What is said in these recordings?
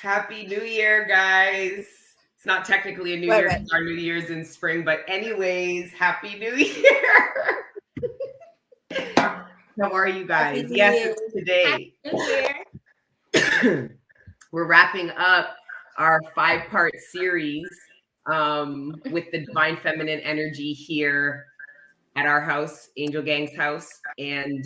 Happy New Year, guys. It's not technically a New Year because our New Year's in spring, but anyways, Happy New Year. How are you guys? Yes, it's today. Happy New Year. We're wrapping up our 5-part series with the Divine Feminine energy here at our house, Angel Gang's house. And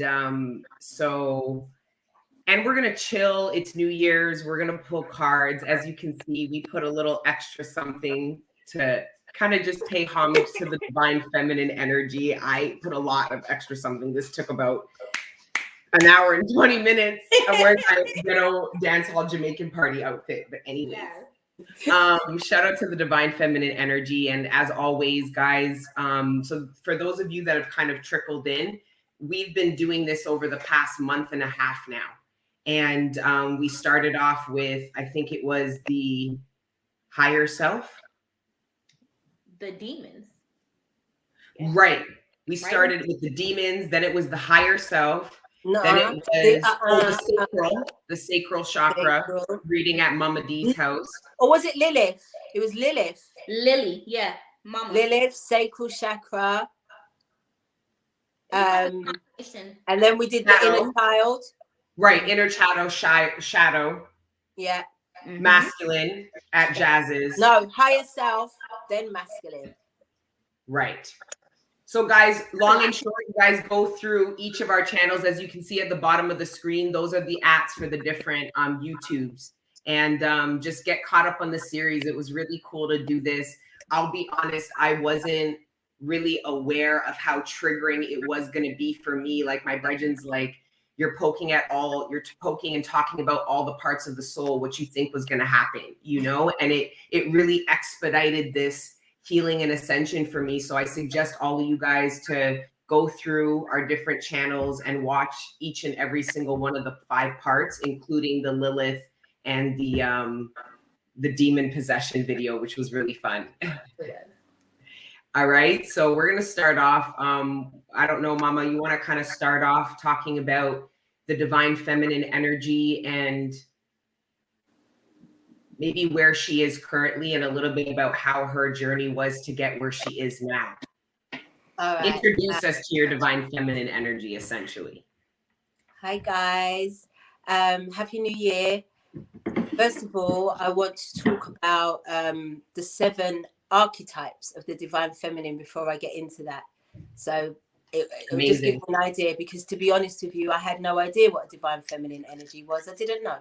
and we're going to chill. It's New Year's. We're going to pull cards. As you can see, we put a little extra something to kind of just pay homage to the Divine Feminine energy. I put a lot of extra something. This took about an hour and 20 minutes. I'm wearing my dance hall Jamaican party outfit. But anyways, shout out to the Divine Feminine energy. And as always, guys, so for those of you that have kind of trickled in, we've been doing this over the past month and a half now. And we started off with, I think it was the higher self. The demons. Right. We started with the demons, then it was the higher self. Then it was the sacral chakra, reading at Mama D's house. Or was it Lilith? It was Lilith. Lily, yeah. Mama. Lilith, sacral chakra. And then we did the inner child. Right, inner shadow. Yeah. Masculine at Jass's. No, higher self, then masculine. Right. So guys, long and short, you guys go through each of our channels. As you can see at the bottom of the screen, those are the @ for the different YouTubes. And just get caught up on the series. It was really cool to do this. I'll be honest, I wasn't really aware of how triggering it was going to be for me. Like my brethren's like, you're poking and talking about all the parts of the soul, what you think was going to happen, and it really expedited this healing and ascension for me. So I suggest all of you guys to go through our different channels and watch each and every single one of the 5 parts, including the Lilith and the demon possession video, which was really fun. All right, so we're going to start off. I don't know, Mama, you want to kind of start off talking about the Divine Feminine energy and maybe where she is currently and a little bit about how her journey was to get where she is now. All right. Introduce us to your Divine Feminine energy, essentially. Hi, guys. Happy New Year. First of all, I want to talk about the 7 archetypes of the Divine Feminine before I get into that. So it'll just give me an idea, because to be honest with you, I had no idea what a Divine Feminine energy was. I didn't know.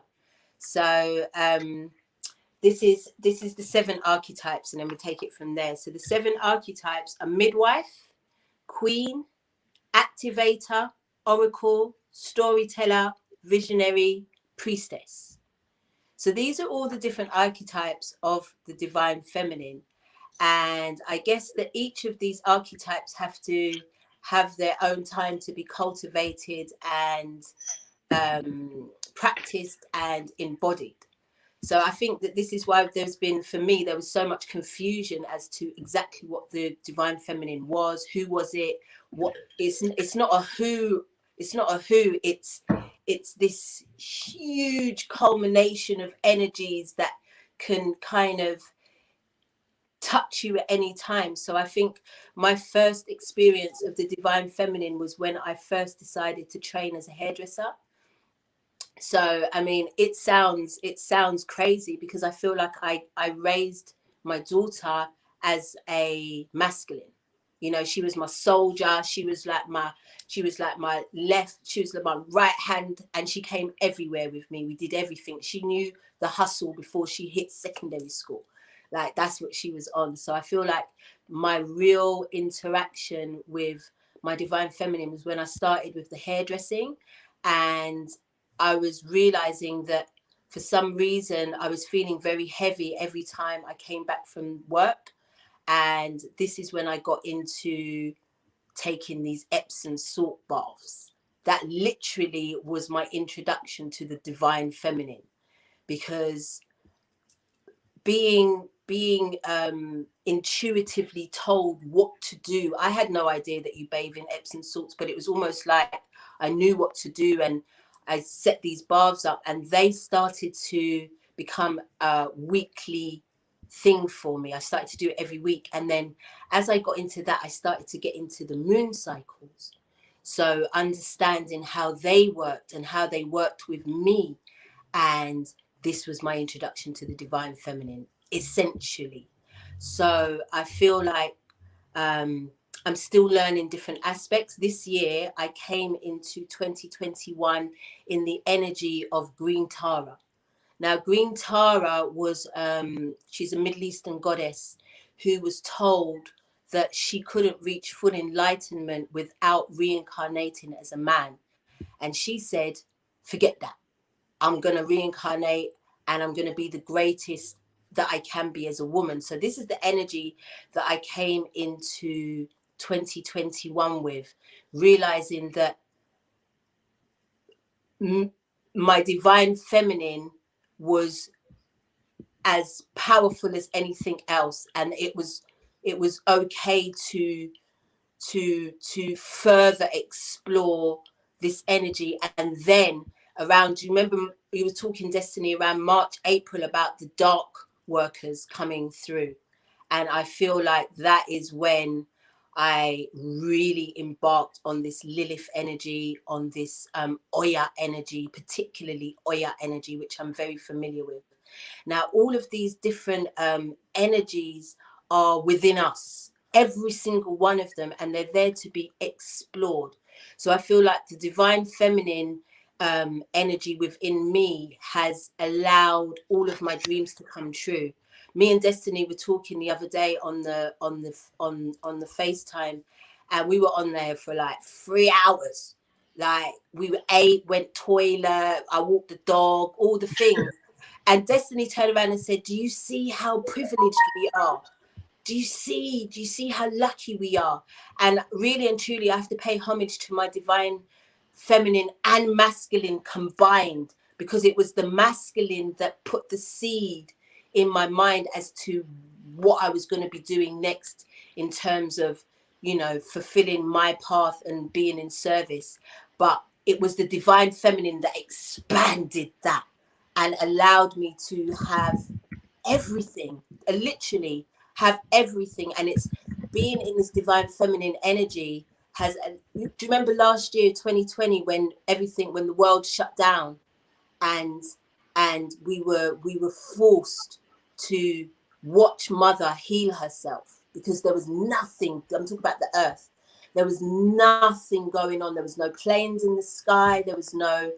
So this is the 7 archetypes, and then we take it from there. So the 7 archetypes are midwife, queen, activator, oracle, storyteller, visionary, priestess. So these are all the different archetypes of the Divine Feminine. And I guess that each of these archetypes have to have their own time to be cultivated and practiced and embodied. So I think that this is why there was so much confusion as to exactly what the Divine Feminine was. Who was it? What? It's not a who. It's not a who. It's this huge culmination of energies that can kind of touch you at any time. So I think my first experience of the Divine Feminine was when I first decided to train as a hairdresser. So I mean, it sounds crazy, because I feel like I raised my daughter as a masculine. She was my soldier. She was like my left, she was like my right hand, and she came everywhere with me. We did everything. She knew the hustle before she hit secondary school. Like, that's what she was on. So I feel like my real interaction with my Divine Feminine was when I started with the hairdressing, and I was realizing that for some reason I was feeling very heavy every time I came back from work. And this is when I got into taking these Epsom salt baths. That literally was my introduction to the Divine Feminine, because being intuitively told what to do. I had no idea that you bathe in Epsom salts, but it was almost like I knew what to do, and I set these baths up, and they started to become a weekly thing for me. I started to do it every week. And then as I got into that, I started to get into the moon cycles. So understanding how they worked and how they worked with me. And this was my introduction to the divine feminine, essentially. So I feel like I'm still learning different aspects. This year, I came into 2021 in the energy of Green Tara. Now, Green Tara was, she's a Middle Eastern goddess who was told that she couldn't reach full enlightenment without reincarnating as a man. And she said, forget that. I'm going to reincarnate and I'm going to be the greatest that I can be as a woman. So this is the energy that I came into 2021 with, realizing that my divine feminine was as powerful as anything else, and it was okay to further explore this energy. And then around, you remember we were talking, Destiny, around March, April, about the dark workers coming through, and I feel like that is when I really embarked on this Lilith energy, on this Oya energy, particularly Oya energy, which I'm very familiar with. Now, all of these different energies are within us, every single one of them, and they're there to be explored. So I feel like the divine feminine energy within me has allowed all of my dreams to come true. Me and Destiny were talking the other day on the FaceTime, and we were on there for like 3 hours. Like we ate, went toilet, I walked the dog, all the things. And Destiny turned around and said, do you see how privileged we are? Do you see how lucky we are? And really and truly, I have to pay homage to my divine feminine and masculine combined, because it was the masculine that put the seed in my mind as to what I was going to be doing next in terms of, you know, fulfilling my path and being in service. But it was the divine feminine that expanded that and allowed me to have everything, literally have everything. And it's being in this divine feminine energy has, do you remember last year, 2020, when the world shut down and we were forced to watch Mother heal herself, because there was nothing, I'm talking about the earth, there was nothing going on. There was no planes in the sky, there was no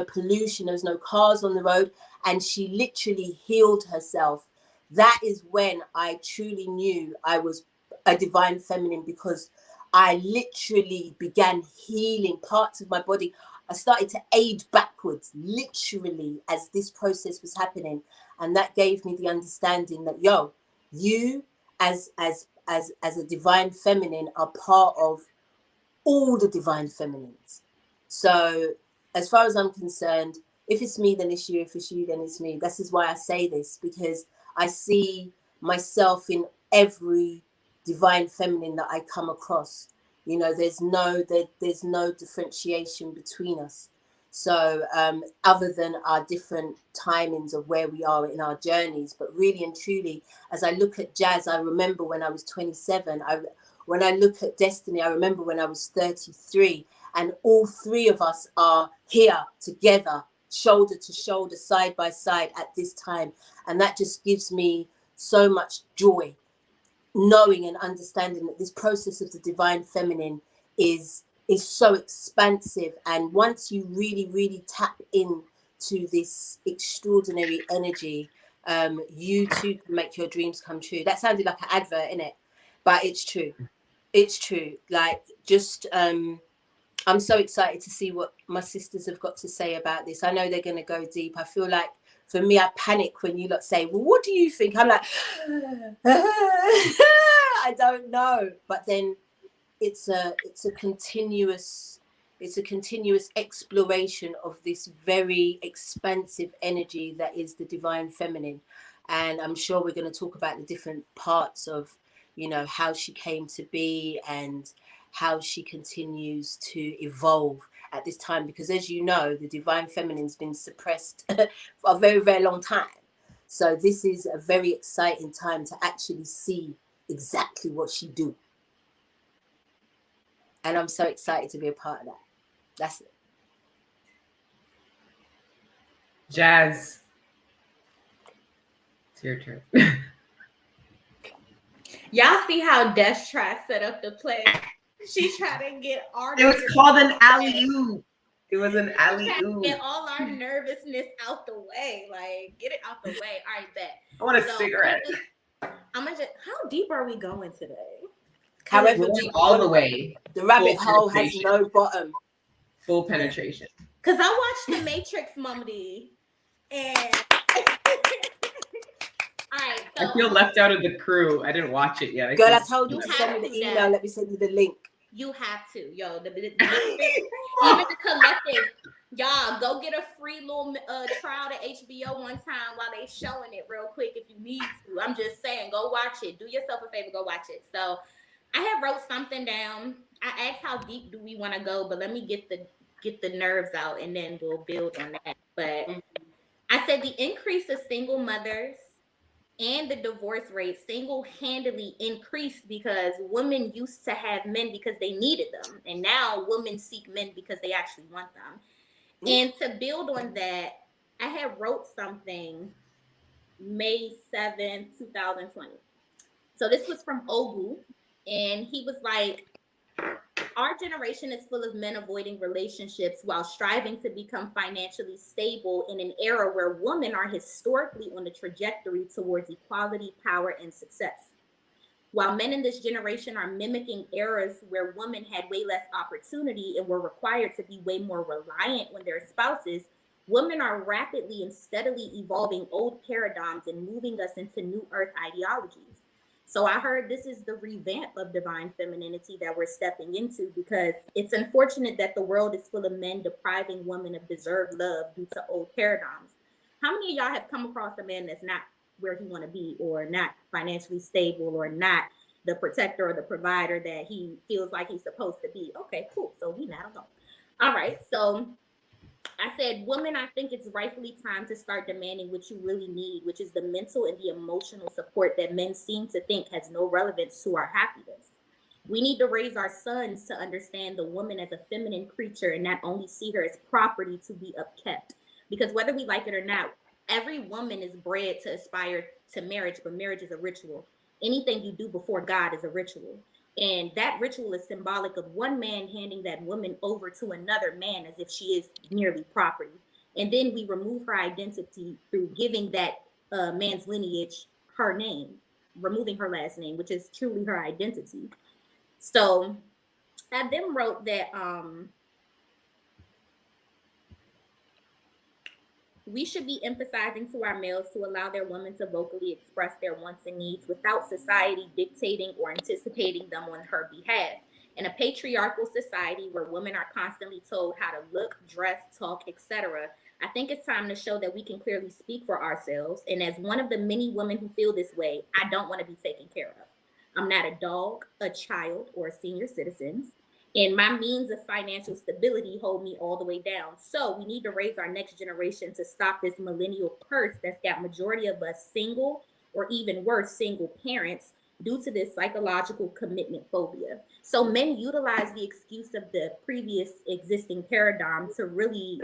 pollution, there was no cars on the road, and she literally healed herself. That is when I truly knew I was a divine feminine, because I literally began healing parts of my body. I started to age backwards, literally, as this process was happening. And that gave me the understanding that, yo, you as a divine feminine are part of all the divine feminines. So as far as I'm concerned, if it's me, then it's you. If it's you, then it's me. This is why I say this, because I see myself in every divine feminine that I come across. You know, there's no differentiation between us. So other than our different timings of where we are in our journeys, but really and truly, as I look at Jass, I remember when I was 27. When I look at Destiny, I remember when I was 33, and all three of us are here together, shoulder to shoulder, side by side at this time. And that just gives me so much joy, knowing and understanding that this process of the divine feminine is so expansive. And once you really, really tap into this extraordinary energy, you too can make your dreams come true. That sounded like an advert, innit? But it's true. It's true. Like, just I'm so excited to see what my sisters have got to say about this. I know they're going to go deep. I feel like, for me, I panic when you lot say, well, what do you think? I'm like, I don't know. But then it's a continuous exploration of this very expansive energy that is the divine feminine. And I'm sure we're going to talk about the different parts of, you know, how she came to be and how she continues to evolve at this time. Because as you know, the divine feminine's been suppressed for a very, very long time. So this is a very exciting time to actually see exactly what she do. And I'm so excited to be a part of that. That's it. Jazz, it's your turn. Y'all see how Des tried to set up the play? She tried to get our. It was called an alley-oop. It was an alley-oop. Get all our nervousness out the way. Like, get it out the way. All right, bet. I want a cigarette. I'm gonna just. How deep are we going today? However, We're going all the way. The rabbit Full hole has penetration. no bottom. Full penetration. Cause I watched The Matrix, Mummy, and all right. So, I feel left out of the crew. I didn't watch it yet. Girl, I told you You to have send me to, the email. Dad. Let me send you the link. you have to, yo. The even the collective, y'all go get a free little trial to HBO one time while they showing it real quick if you need to. I'm just saying, go watch it. Do yourself a favor, go watch it. So I have wrote something down. I asked how deep do we want to go, but let me get the nerves out and then we'll build on that. But I said the increase of single mothers and the divorce rate single-handedly increased because women used to have men because they needed them, and now women seek men because they actually want them. And to build on that, I had wrote something May 7th, 2020. So this was from Ogu, and he was like, our generation is full of men avoiding relationships while striving to become financially stable in an era where women are historically on the trajectory towards equality, power, and success. While men in this generation are mimicking eras where women had way less opportunity and were required to be way more reliant on their spouses, women are rapidly and steadily evolving old paradigms and moving us into new earth ideologies. So I heard this is the revamp of divine femininity that we're stepping into, because it's unfortunate that the world is full of men depriving women of deserved love due to old paradigms. How many of y'all have come across a man that's not where he want to be, or not financially stable, or not the protector or the provider that he feels like he's supposed to be? Okay, cool. So we not alone. All right. So I said, women, I think it's rightfully time to start demanding what you really need, which is the mental and the emotional support that men seem to think has no relevance to our happiness. We need to raise our sons to understand the woman as a feminine creature and not only see her as property to be upkept. Because whether we like it or not, every woman is bred to aspire to marriage, but marriage is a ritual. Anything you do before God is a ritual. And that ritual is symbolic of one man handing that woman over to another man as if she is merely property. And then we remove her identity through giving that man's lineage her name, removing her last name, which is truly her identity. So I then wrote that we should be emphasizing to our males to allow their women to vocally express their wants and needs without society dictating or anticipating them on her behalf. In a patriarchal society where women are constantly told how to look, dress, talk, etc., I think it's time to show that we can clearly speak for ourselves. And as one of the many women who feel this way, I don't want to be taken care of. I'm not a dog, a child, or a senior citizen. And my means of financial stability hold me all the way down. So we need to raise our next generation to stop this millennial curse that's got majority of us single, or even worse, single parents, due to this psychological commitment phobia. So men utilize the excuse of the previous existing paradigm to really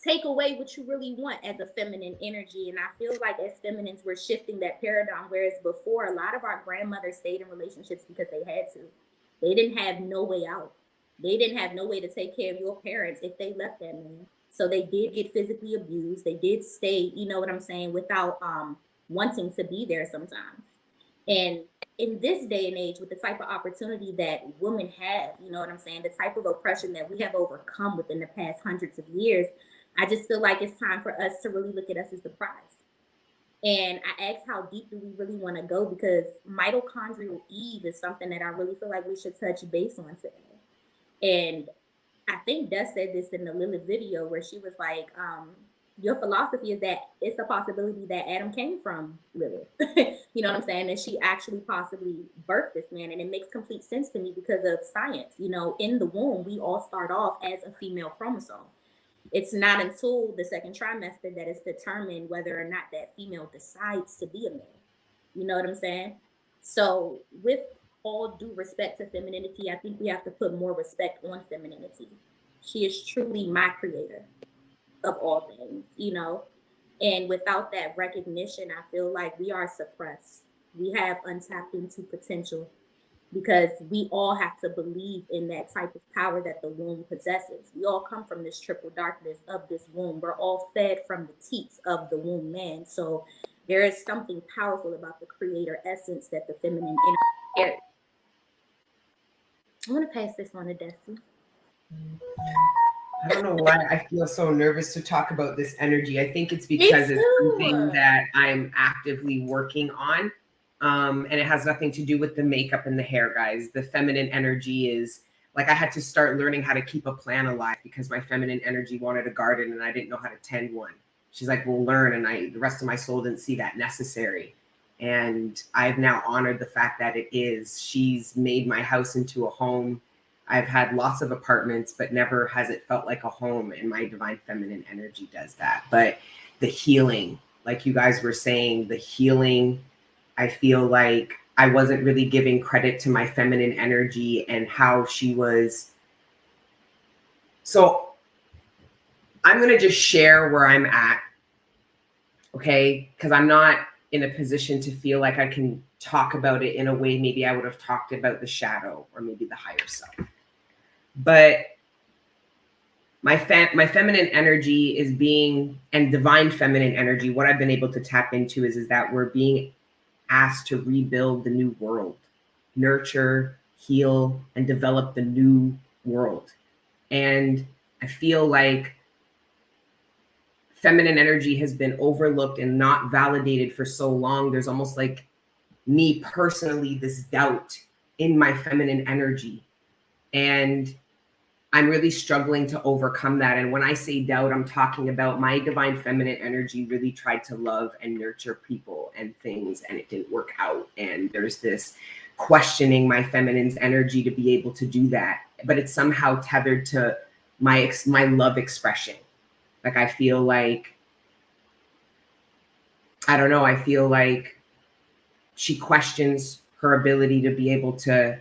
take away what you really want as a feminine energy. And I feel like as feminines, we're shifting that paradigm. Whereas before, a lot of our grandmothers stayed in relationships because they had to. They didn't have no way out. They didn't have no way to take care of your parents if they left that man. So they did get physically abused. They did stay, you know what I'm saying, without wanting to be there sometimes. And in this day and age, with the type of opportunity that women have, you know what I'm saying, the type of oppression that we have overcome within the past hundreds of years, I just feel like it's time for us to really look at us as the prize. And I asked, how deep do we really want to go? Because mitochondrial Eve is something that I really feel like we should touch base on today. And I think Dust said this in the Lilith video where she was like, your philosophy is that it's a possibility that Adam came from Lilith. You know what I'm saying? And she actually possibly birthed this man. And it makes complete sense to me because of science. You know, in the womb, we all start off as a female chromosome. It's not until the second trimester that it's determined whether or not that female decides to be a male. You know what I'm saying? So, with all due respect to femininity, I think we have to put more respect on femininity. She is truly my creator of all things, you know? And without that recognition, I feel like we are suppressed. We have untapped into potential because we all have to believe in that type of power that the womb possesses. We all come from this triple darkness of this womb. We're all fed from the teats of the womb man. So there is something powerful about the creator essence that the feminine energy carries. I want to pass this on to Destiny. I don't know why I feel so nervous to talk about this energy. I think it's because it's something that I'm actively working on. And it has nothing to do with the makeup and the hair, guys. The feminine energy is like I had to start learning how to keep a plant alive because my feminine energy wanted a garden and I didn't know how to tend one. She's like, we'll learn. And the rest of my soul didn't see that necessary. And I've now honored the fact that it is. She's made my house into a home. I've had lots of apartments, but never has it felt like a home. And my divine feminine energy does that. But the healing, like you guys were saying, the healing, I feel like I wasn't really giving credit to my feminine energy and how she was. So I'm going to just share where I'm at. Okay. Because I'm not in a position to feel like I can talk about it in a way maybe I would have talked about the shadow or maybe the higher self. But my feminine energy is being, and divine feminine energy, what I've been able to tap into is that we're being asked to rebuild the new world, nurture, heal, and develop the new world. And I feel like feminine energy has been overlooked and not validated for so long. There's almost like me personally, this doubt in my feminine energy. And I'm really struggling to overcome that. And when I say doubt, I'm talking about my divine feminine energy really tried to love and nurture people and things, and it didn't work out. And there's this questioning my feminine's energy to be able to do that. But it's somehow tethered to my love expression. Like, I feel like, I don't know, I feel like she questions her ability to be able to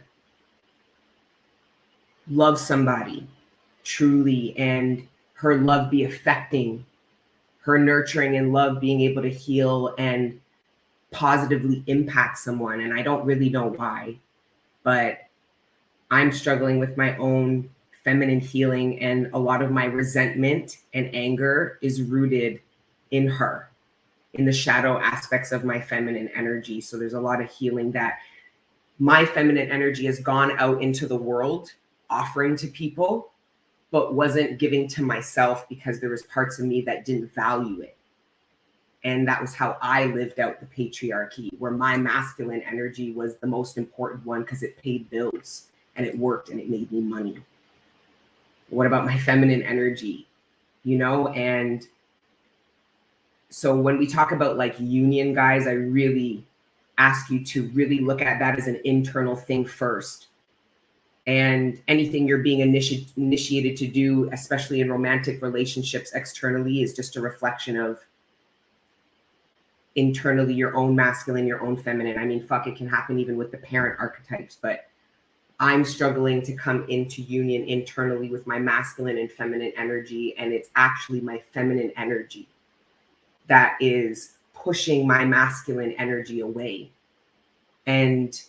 love somebody truly and her love be affecting her, nurturing and love being able to heal and positively impact someone. And I don't really know why, but I'm struggling with my own feminine healing, and a lot of my resentment and anger is rooted in her, in the shadow aspects of my feminine energy. So there's a lot of healing that my feminine energy has gone out into the world offering to people, but wasn't giving to myself because there was parts of me that didn't value it. And that was how I lived out the patriarchy, where my masculine energy was the most important one because it paid bills and it worked and it made me money. What about my feminine energy? You know, and so when we talk about like union, guys, I really ask you to really look at that as an internal thing first. And anything you're being initiated to do, especially in romantic relationships externally, is just a reflection of internally your own masculine, your own feminine. I mean, fuck, it can happen even with the parent archetypes, but I'm struggling to come into union internally with my masculine and feminine energy. And it's actually my feminine energy that is pushing my masculine energy away. And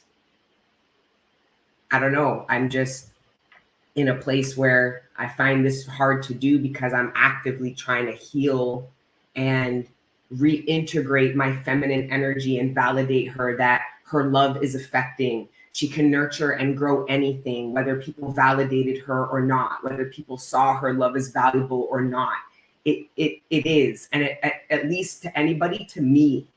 I don't know, I'm just in a place where I find this hard to do because I'm actively trying to heal and reintegrate my feminine energy and validate her that her love is affecting. She can nurture and grow anything, whether people validated her or not, whether people saw her love as valuable or not. It is. And at least to anybody, to me,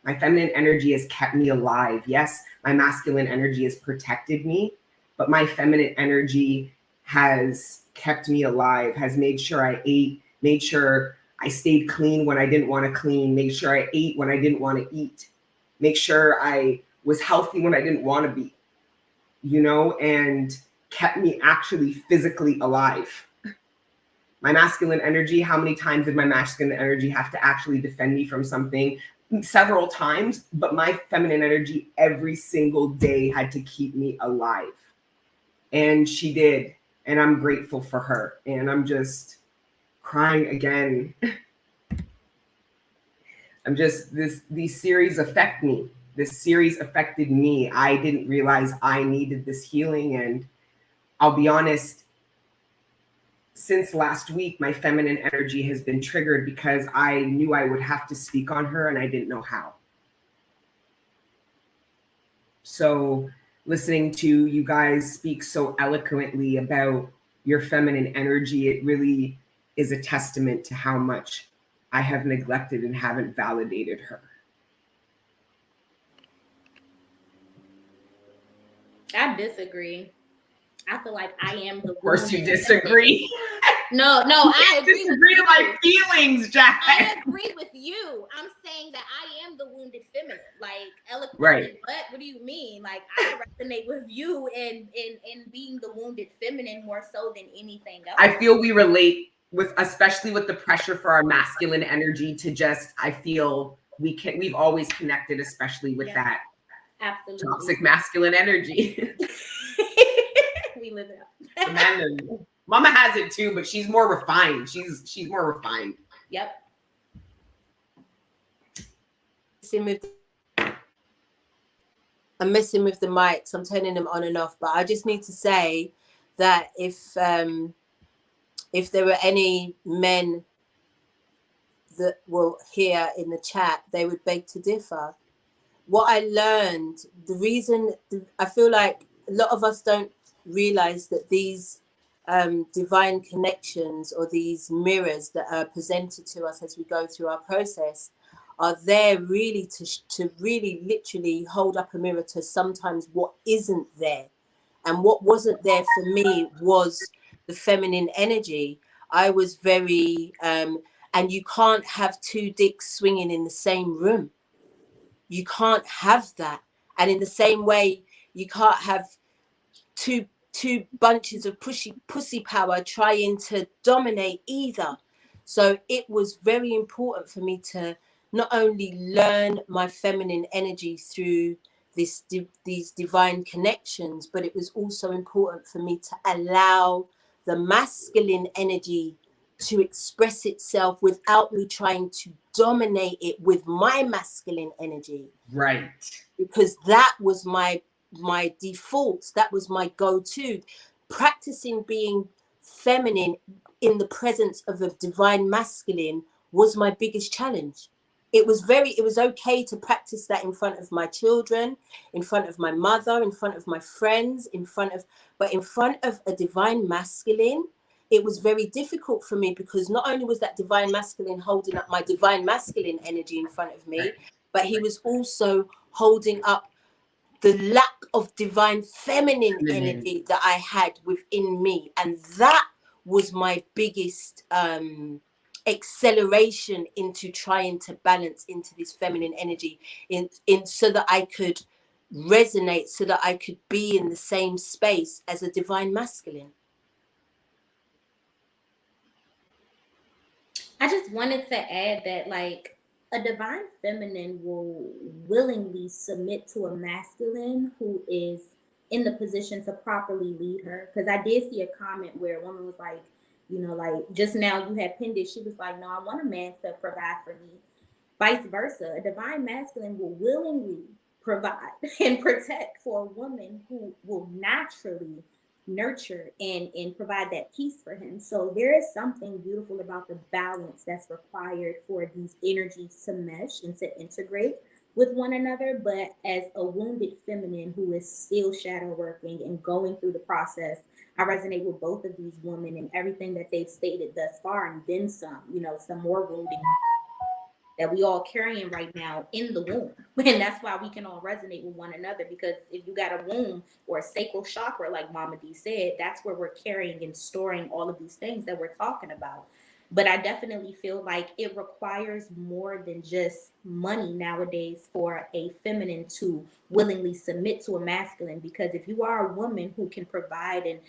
my feminine energy has kept me alive. Yes, my masculine energy has protected me, but my feminine energy has kept me alive, has made sure I ate, made sure I stayed clean when I didn't want to clean, made sure I ate when I didn't want to eat, make sure I was healthy when I didn't want to be, you know, and kept me actually physically alive. my masculine energy, how many times did my masculine energy have to actually defend me from something? Several times, but my feminine energy every single day had to keep me alive. And she did. And I'm grateful for her. And I'm just crying again. I'm just, these series affect me. This series affected me. I didn't realize I needed this healing. And I'll be honest, since last week, my feminine energy has been triggered because I knew I would have to speak on her and I didn't know how. So listening to you guys speak so eloquently about your feminine energy, it really is a testament to how much I have neglected and haven't validated her. I disagree. I feel like I am the. Of course, you disagree. No, I agree. Disagree to my feelings, Jack. I agree with you. I'm saying that I am the wounded feminine, like eloquently. Right. But what do you mean? Like I resonate with you in being the wounded feminine more so than anything else. I feel we relate with, especially with the pressure for our masculine energy to just. I feel we've always connected, especially with that. Absolutely. Toxic masculine energy. We live it up. Mama has it too, but she's more refined. She's more refined. Yep. I'm messing with the mics. I'm turning them on and off. But I just need to say that if there were any men that will hear in the chat, they would beg to differ. What I learned, the reason I feel like a lot of us don't realize that these divine connections or these mirrors that are presented to us as we go through our process are there really to really literally hold up a mirror to sometimes what isn't there. And what wasn't there for me was the feminine energy. I was very, and you can't have two dicks swinging in the same room. You can't have that. And in the same way, you can't have two bunches of pussy power trying to dominate either. So it was very important for me to not only learn my feminine energy through these divine connections, but it was also important for me to allow the masculine energy to express itself without me trying to dominate it with my masculine energy. Right. Because that was my default. That was my go-to. Practicing being feminine in the presence of a divine masculine was my biggest challenge. It was okay to practice that in front of my children, in front of my mother, in front of my friends, but in front of a divine masculine, it was very difficult for me, because not only was that divine masculine holding up my divine masculine energy in front of me, but he was also holding up the lack of divine feminine energy that I had within me. And that was my biggest acceleration into trying to balance into this feminine energy in so that I could resonate, so that I could be in the same space as a divine masculine. I just wanted to add that, like, a divine feminine will willingly submit to a masculine who is in the position to properly lead her. Because I did see a comment where a woman was like, you know, like just now you had pinned it. She was like, no, I want a man to provide for me. Vice versa. A divine masculine will willingly provide and protect for a woman who will naturally nurture and provide that peace for him. So there is something beautiful about the balance that's required for these energies to mesh and to integrate with one another. But as a wounded feminine who is still shadow working and going through the process, I resonate with both of these women and everything that they've stated thus far, and then some, you know, some more wounding that we all carrying right now in the womb. And that's why we can all resonate with one another, because if you got a womb or a sacral chakra, like Mama D said, that's where we're carrying and storing all of these things that we're talking about. But I definitely feel like it requires more than just money nowadays for a feminine to willingly submit to a masculine, because if you are a woman who can provide and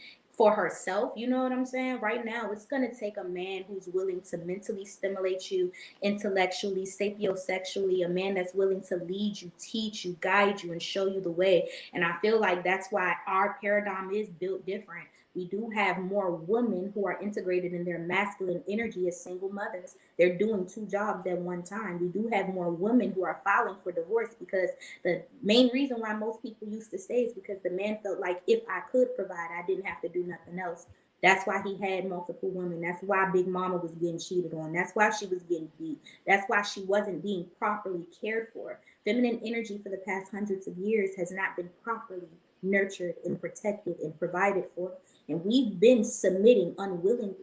for herself. You know what I'm saying? Right now, it's going to take a man who's willing to mentally stimulate you, intellectually, sapiosexually, a man that's willing to lead you, teach you, guide you, and show you the way. And I feel like that's why our paradigm is built different. We do have more women who are integrated in their masculine energy as single mothers. They're doing two jobs at one time. We do have more women who are filing for divorce, because the main reason why most people used to stay is because the man felt like, if I could provide, I didn't have to do nothing else. That's why he had multiple women. That's why Big Mama was getting cheated on. That's why she was getting beat. That's why she wasn't being properly cared for. Feminine energy for the past hundreds of years has not been properly nurtured and protected and provided for. And we've been submitting unwillingly.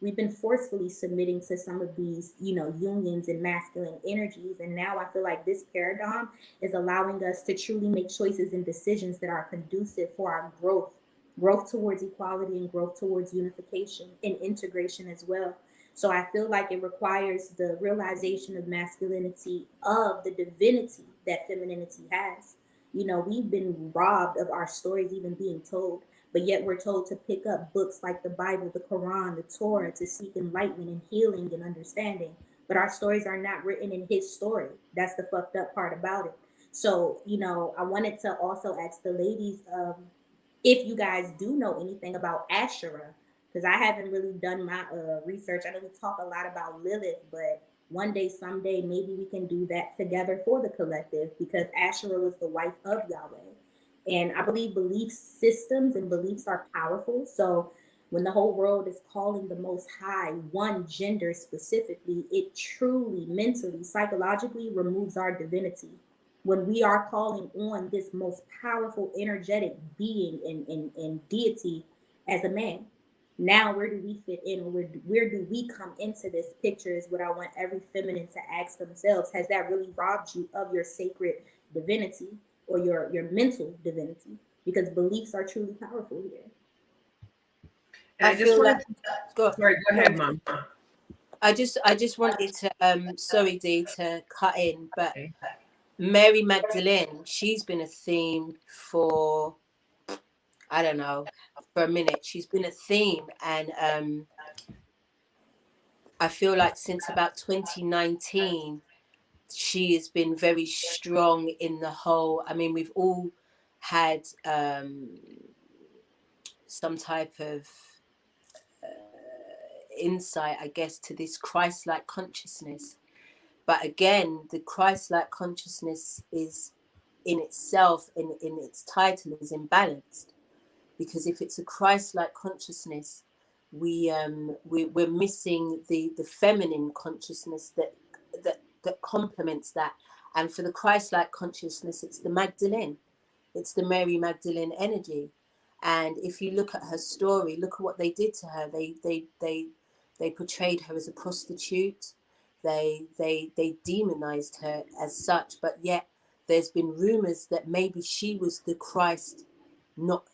We've been forcefully submitting to some of these, unions and masculine energies. And now I feel like this paradigm is allowing us to truly make choices and decisions that are conducive for our growth towards equality and growth towards unification and integration as well. So I feel like it requires the realization of masculinity, of the divinity that femininity has. We've been robbed of our stories even being told, but yet we're told to pick up books like the Bible, the Quran, the Torah to seek enlightenment and healing and understanding. But our stories are not written in his story. That's the fucked up part about it. So, I wanted to also ask the ladies, if you guys do know anything about Asherah, because I haven't really done my research. I know we talk a lot about Lilith, but one day, someday, maybe we can do that together for the collective, because Asherah was the wife of Yahweh. And I believe belief systems and beliefs are powerful. So when the whole world is calling the Most High one gender specifically, it truly, mentally, psychologically removes our divinity. When we are calling on this most powerful, energetic being and deity as a man, now where do we fit in? Or where do we come into this picture is what I want every feminine to ask themselves. Has that really robbed you of your sacred divinity or your mental divinity? Because beliefs are truly powerful here. And I just wanted to sorry, go ahead, Mom. I just wanted to sorry Dee to cut in, but Okay. Mary Magdalene, she's been a theme for, I don't know, for a minute. She's been a theme, and I feel like since about 2019 she has been very strong in the whole, I mean, we've all had some type of insight, I guess, to this Christ-like consciousness. But again, the Christ-like consciousness is in itself, in its title, is imbalanced. Because if it's a Christ-like consciousness, we're missing the feminine consciousness that complements that. And for the Christ-like consciousness, it's the Magdalene. It's the Mary Magdalene energy. And if you look at her story, look at what they did to her. They portrayed her as a prostitute. They demonized her as such. But yet there's been rumors that maybe she was the Christ, not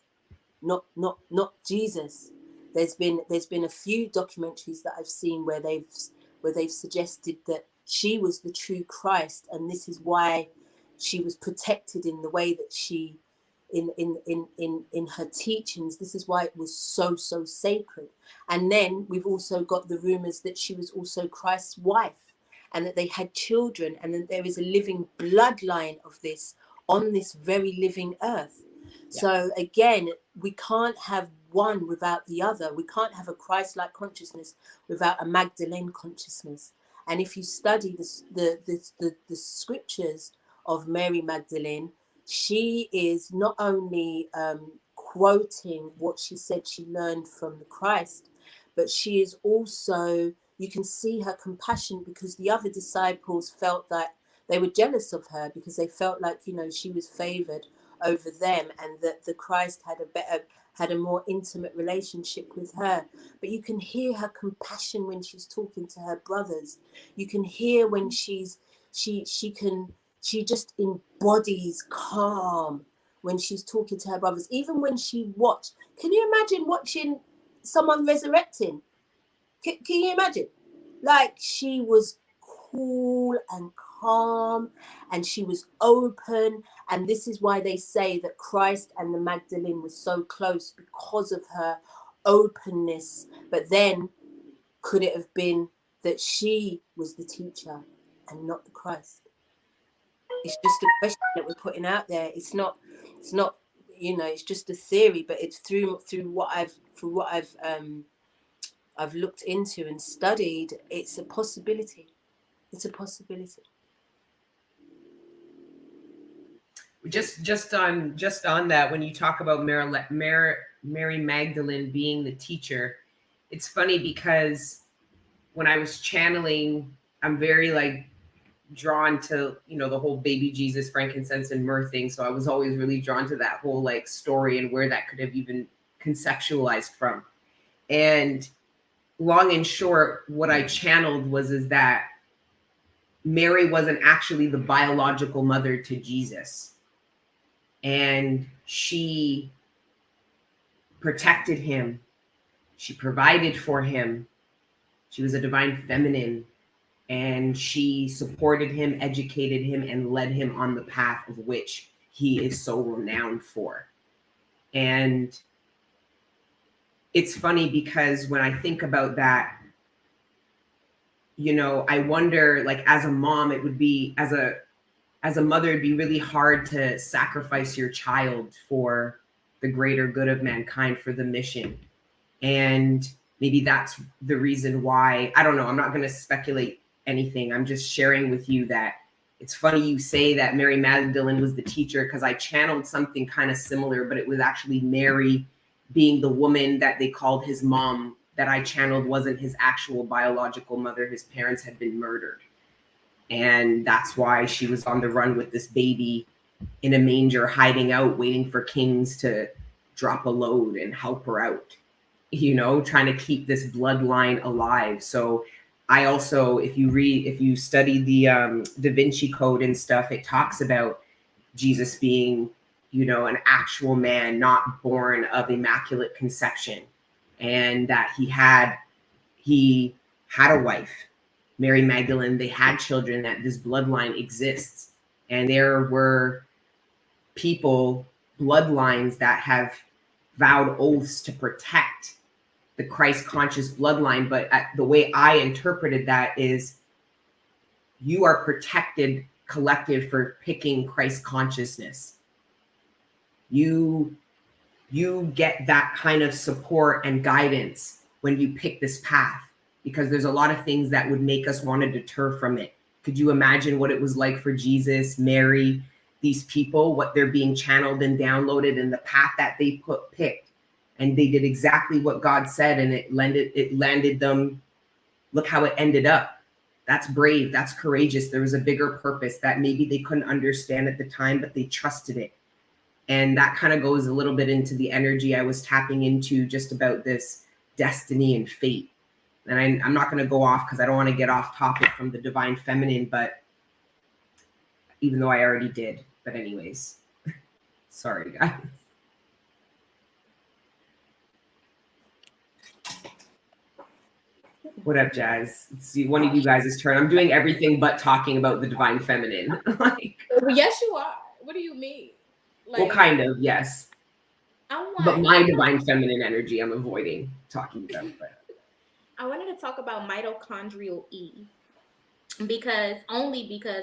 Jesus. There's been a few documentaries that I've seen where they've suggested that she was the true Christ, and this is why she was protected in the way that she in her teachings. This is why it was so sacred. And then we've also got the rumors that she was also Christ's wife, and that they had children, and that there is a living bloodline of this on this very living earth. Yeah. So again, we can't have one without the other. We can't have a Christ-like consciousness without a Magdalene consciousness. And if you study the scriptures of Mary Magdalene, she is not only quoting what she said she learned from the Christ, but she is also, you can see her compassion, because the other disciples felt that they were jealous of her, because they felt like, she was favored over them, and that the Christ had a more intimate relationship with her. But you can hear her compassion when she's talking to her brothers. You can hear when she just embodies calm when she's talking to her brothers. Even when she watched, can you imagine watching someone resurrecting? Can you imagine? Like, she was cool and calm, and she was open. And this is why they say that Christ and the Magdalene was so close, because of her openness. But then could it have been that she was the teacher and not the Christ? It's just a question that we're putting out there. It's not, you know, it's just a theory, but it's through what I've looked into and studied. It's a possibility. It's a possibility. Just on that, when you talk about Mary Magdalene being the teacher, it's funny because when I was channeling, I'm very like drawn to, you know, the whole baby Jesus, frankincense and myrrh thing. So I was always really drawn to that whole like story and where that could have even conceptualized from. And long and short, what I channeled is that Mary wasn't actually the biological mother to Jesus. And she protected him. She provided for him. She was a divine feminine. And she supported him, educated him, and led him on the path of which he is so renowned for. And it's funny because when I think about that, you know, I wonder, like, as a mom, it would be, as a mother, it'd be really hard to sacrifice your child for the greater good of mankind, for the mission. And maybe that's the reason why, I don't know, I'm not going to speculate anything. I'm just sharing with you that it's funny you say that Mary Magdalene was the teacher, because I channeled something kind of similar, but it was actually Mary being the woman that they called his mom, that I channeled wasn't his actual biological mother. His parents had been murdered. And that's why she was on the run with this baby in a manger, hiding out, waiting for kings to drop a load and help her out, you know, trying to keep this bloodline alive. So I also, if you study the Da Vinci Code and stuff, it talks about Jesus being, you know, an actual man, not born of immaculate conception, and that he had a wife, Mary Magdalene. They had children, that this bloodline exists. And there were people, bloodlines, that have vowed oaths to protect the Christ conscious bloodline. But the way I interpreted that is, you are protected collective for picking Christ consciousness. You get that kind of support and guidance when you pick this path, because there's a lot of things that would make us want to deter from it. Could you imagine what it was like for Jesus, Mary, these people, what they're being channeled and downloaded, and the path that they picked, and they did exactly what God said, and it landed them. Look how it ended up. That's brave. That's courageous. There was a bigger purpose that maybe they couldn't understand at the time, but they trusted it. And that kind of goes a little bit into the energy I was tapping into just about this destiny and fate. And I'm not going to go off because I don't want to get off topic from the divine feminine, but even though I already did. But anyways, sorry, guys. What up, Jazz? Let's see, one of you guys' turn. I'm doing everything but talking about the divine feminine. Like, yes, you are. What do you mean? Like, well, kind of, yes. But my divine feminine energy, I'm avoiding talking about. But I wanted to talk about mitochondrial E, because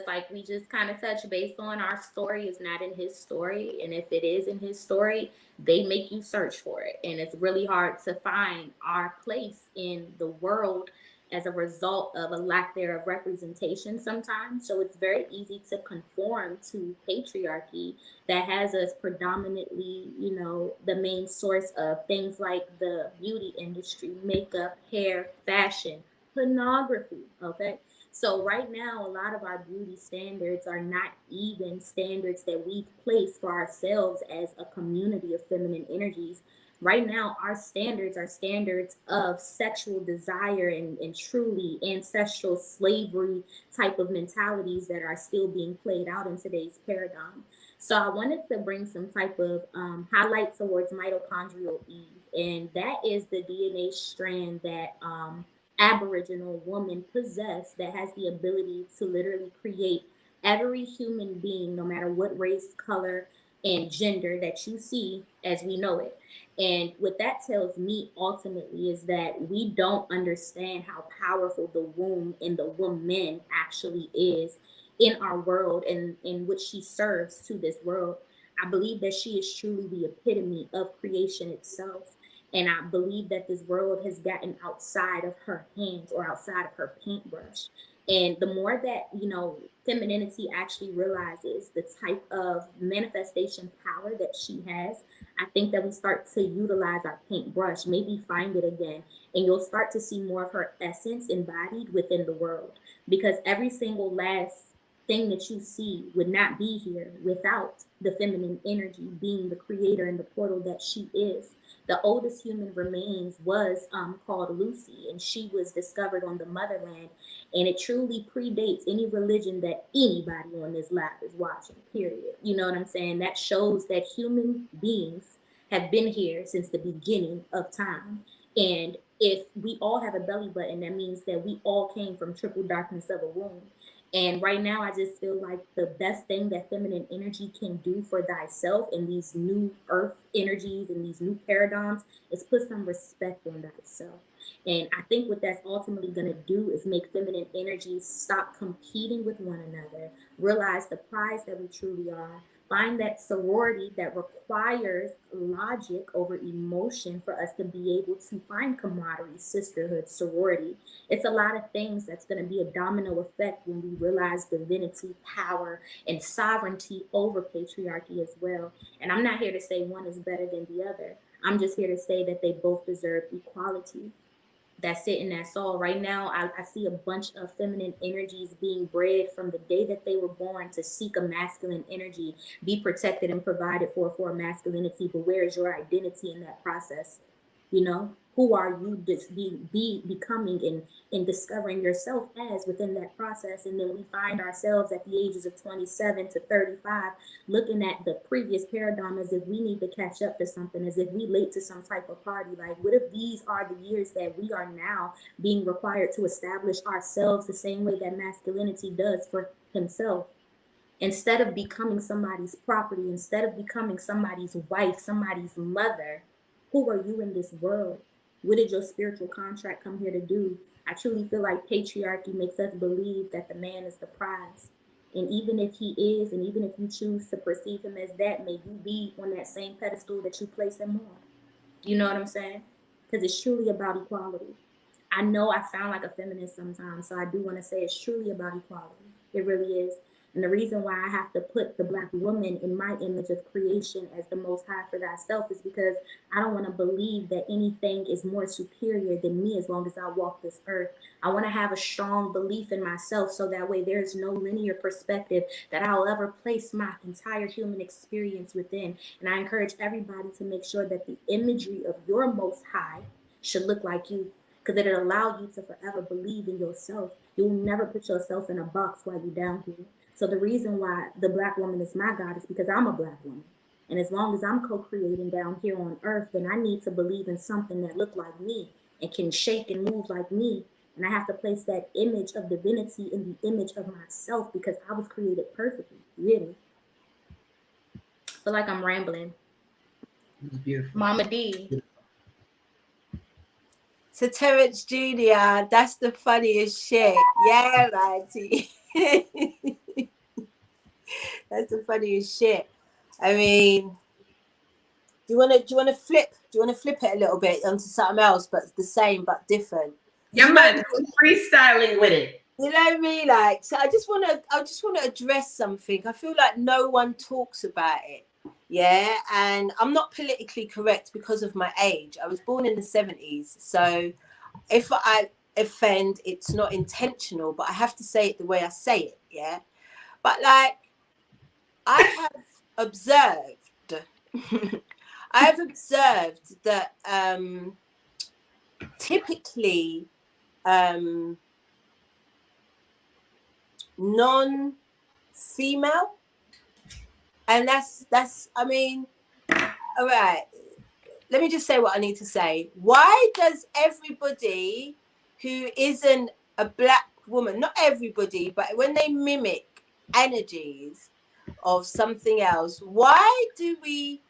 like we just kind of touched based on our story is not in his story, and if it is in his story, they make you search for it, and it's really hard to find our place in the world as a result of a lack there of representation sometimes. So it's very easy to conform to patriarchy that has us predominantly, you know, the main source of things like the beauty industry, makeup, hair, fashion, pornography, okay? So right now, a lot of our beauty standards are not even standards that we've placed for ourselves as a community of feminine energies. Right now, our standards are standards of sexual desire and truly ancestral slavery type of mentalities that are still being played out in today's paradigm. So I wanted to bring some type of highlight towards mitochondrial Eve, and that is the DNA strand that Aboriginal woman possess, that has the ability to literally create every human being, no matter what race, color, and gender that you see as we know it. And what that tells me ultimately is that we don't understand how powerful the womb and the woman actually is in our world and in which she serves to this world. I believe that she is truly the epitome of creation itself. And I believe that this world has gotten outside of her hands or outside of her paintbrush. And the more that, femininity actually realizes the type of manifestation power that she has, I think that we start to utilize our paintbrush, maybe find it again, and you'll start to see more of her essence embodied within the world. Because every single last thing that you see would not be here without the feminine energy being the creator and the portal that she is. The oldest human remains was called Lucy, and she was discovered on the motherland. And it truly predates any religion that anybody on this lab is watching, period. You know what I'm saying? That shows that human beings have been here since the beginning of time. And if we all have a belly button, that means that we all came from triple darkness of a womb. And right now, I just feel like the best thing that feminine energy can do for thyself in these new earth energies and these new paradigms is put some respect on thyself. And I think what that's ultimately going to do is make feminine energies stop competing with one another, realize the prize that we truly are, find that sorority that requires logic over emotion for us to be able to find camaraderie, sisterhood, sorority. It's a lot of things that's going to be a domino effect when we realize divinity, power, and sovereignty over patriarchy as well. And I'm not here to say one is better than the other. I'm just here to say that they both deserve equality. That's it, and that's all. Right now, I see a bunch of feminine energies being bred from the day that they were born to seek a masculine energy, be protected and provided for masculinity. But where is your identity in that process? Who are you just becoming and discovering yourself as within that process? And then we find ourselves at the ages of 27 to 35 looking at the previous paradigm as if we need to catch up to something, as if we late to some type of party. Like, what if these are the years that we are now being required to establish ourselves the same way that masculinity does for himself? Instead of becoming somebody's property, instead of becoming somebody's wife, somebody's mother, who are you in this world? What did your spiritual contract come here to do? I truly feel like patriarchy makes us believe that the man is the prize. And even if he is, and even if you choose to perceive him as that, may you be on that same pedestal that you place him on. You know what I'm saying? Because it's truly about equality. I know I sound like a feminist sometimes, so I do want to say it's truly about equality. It really is. And the reason why I have to put the Black woman in my image of creation as the most high for thyself is because I don't want to believe that anything is more superior than me as long as I walk this earth. I want to have a strong belief in myself so that way there's no linear perspective that I'll ever place my entire human experience within. And I encourage everybody to make sure that the imagery of your most high should look like you, because it'll allow you to forever believe in yourself. You'll never put yourself in a box while you're down here. So the reason why the Black woman is my God is because I'm a Black woman. And as long as I'm co-creating down here on earth, then I need to believe in something that look like me and can shake and move like me. And I have to place that image of divinity in the image of myself because I was created perfectly, really. I feel like I'm rambling. It's beautiful. Mama D. So Terrence Jr., that's the funniest shit. Yeah, righty. That's the funniest shit. I mean, do you wanna flip it a little bit onto something else, but it's the same but different? Yeah, man, freestyling with it. You know what I mean? Like, so I just wanna address something. I feel like no one talks about it. Yeah, and I'm not politically correct because of my age. I was born in the 70s, so if I offend, it's not intentional, but I have to say it the way I say it. Yeah, but like, I have observed that typically non-female, and that's I mean, all right, let me just say what I need to say. Why does everybody who isn't a Black woman, not everybody, but when they mimic energies, of something else. Why do we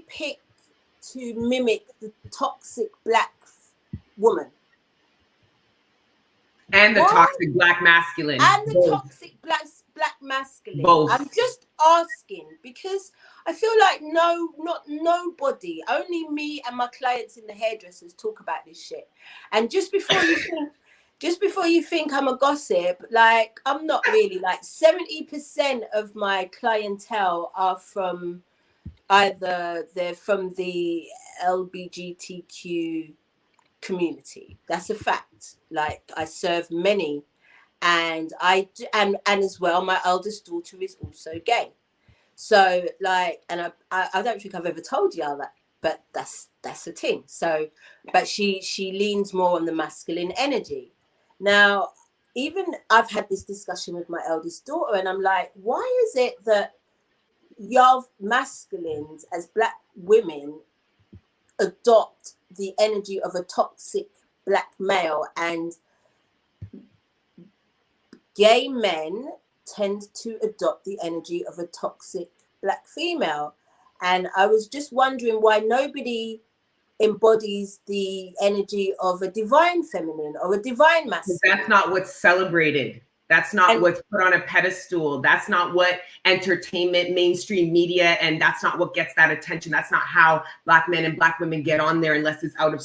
pick to mimic the toxic black woman? And the toxic black masculine. And the both. toxic black masculine. Both. I'm just asking because I feel like not nobody, only me and my clients in the hairdressers talk about this shit. And just before you think I'm a gossip, like I'm not really. Like 70% of my clientele are from either they're from the LGBTQ community. That's a fact. Like I serve many, and and as well, my eldest daughter is also gay. So like, and I don't think I've ever told y'all that, but that's a thing. So, but she leans more on the masculine energy. Now, even I've had this discussion with my eldest daughter, and I'm like, why is it that y'all masculines as black women adopt the energy of a toxic black male, and gay men tend to adopt the energy of a toxic black female? And I was just wondering why nobody embodies the energy of a divine feminine or a divine masculine. That's not what's celebrated. That's not what's put on a pedestal. That's not what entertainment, mainstream media, and that's not what gets that attention. That's not how black men and black women get on there unless it's out of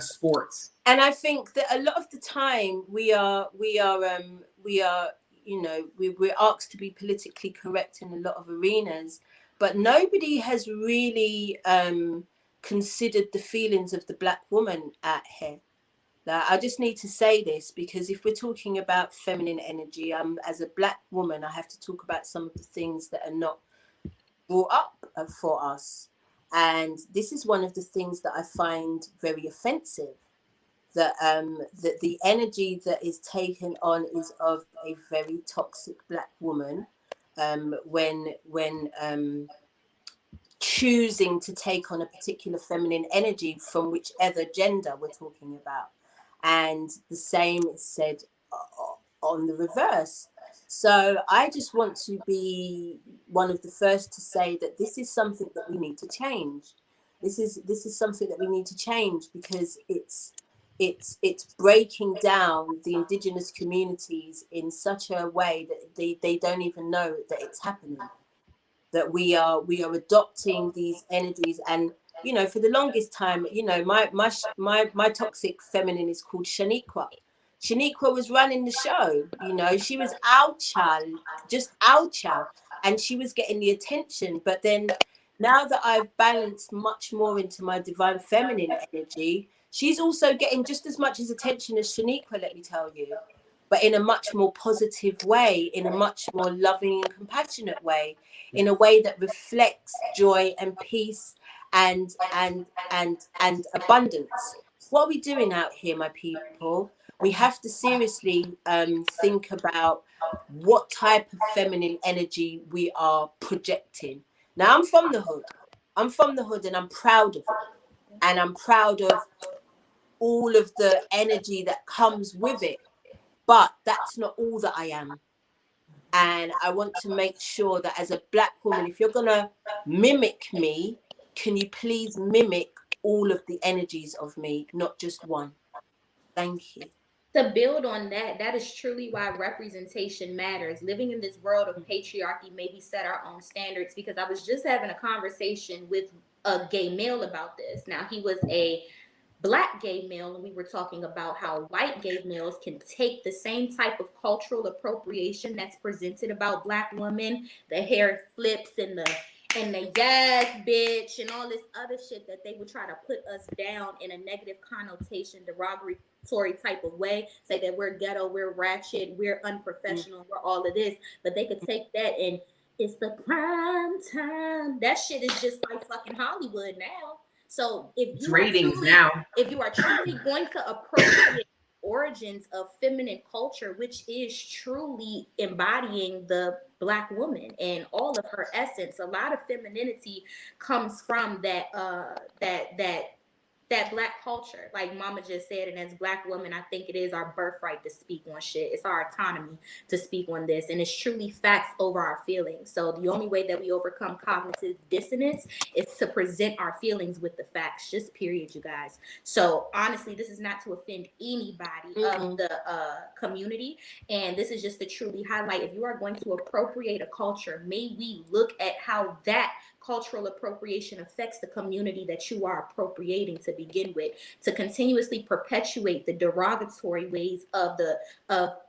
sports. And I think that a lot of the time we're asked to be politically correct in a lot of arenas, but nobody has really considered the feelings of the black woman out here. I just need to say this because if we're talking about feminine energy, as a black woman, I have to talk about some of the things that are not brought up for us. And this is one of the things that I find very offensive, that the energy that is taken on is of a very toxic black woman when choosing to take on a particular feminine energy from whichever gender we're talking about. And the same is said on the reverse. So I just want to be one of the first to say that this is something that we need to change. This is something that we need to change because it's breaking down the indigenous communities in such a way that they don't even know that it's happening. That we are adopting these energies. And you know, for the longest time, you know, my toxic feminine is called Shaniqua. Shaniqua was running the show, you know, she was our child, and she was getting the attention. But then now that I've balanced much more into my divine feminine energy, she's also getting just as much as attention as Shaniqua, let me tell you, but in a much more positive way, in a much more loving and compassionate way, in a way that reflects joy and peace and abundance. What are we doing out here, my people? We have to seriously think about what type of feminine energy we are projecting. Now, I'm from the hood and I'm proud of it. And I'm proud of all of the energy that comes with it. But that's not all that I am. And I want to make sure that as a black woman, if you're going to mimic me, can you please mimic all of the energies of me, not just one? Thank you. To build on that, that is truly why representation matters. Living in this world of patriarchy, maybe set our own standards, because I was just having a conversation with a gay male about this. Now, he was a black gay male, and we were talking about how white gay males can take the same type of cultural appropriation that's presented about black women, the hair flips and the yes bitch and all this other shit, that they would try to put us down in a negative connotation, derogatory type of way, say that we're ghetto, we're ratchet, we're unprofessional, we're all of this. But they could take that and it's the prime time. That shit is just like fucking Hollywood now. So if you are truly going to appropriate origins of feminine culture, which is truly embodying the black woman and all of her essence, a lot of femininity comes from that that Black culture, like Mama just said, and as Black women, I think it is our birthright to speak on shit. It's our autonomy to speak on this, and it's truly facts over our feelings. So the only way that we overcome cognitive dissonance is to present our feelings with the facts, just period, you guys. So honestly, this is not to offend anybody of the community, and this is just to truly highlight, if you are going to appropriate a culture, may we look at how that cultural appropriation affects the community that you are appropriating to begin with, to continuously perpetuate the derogatory ways of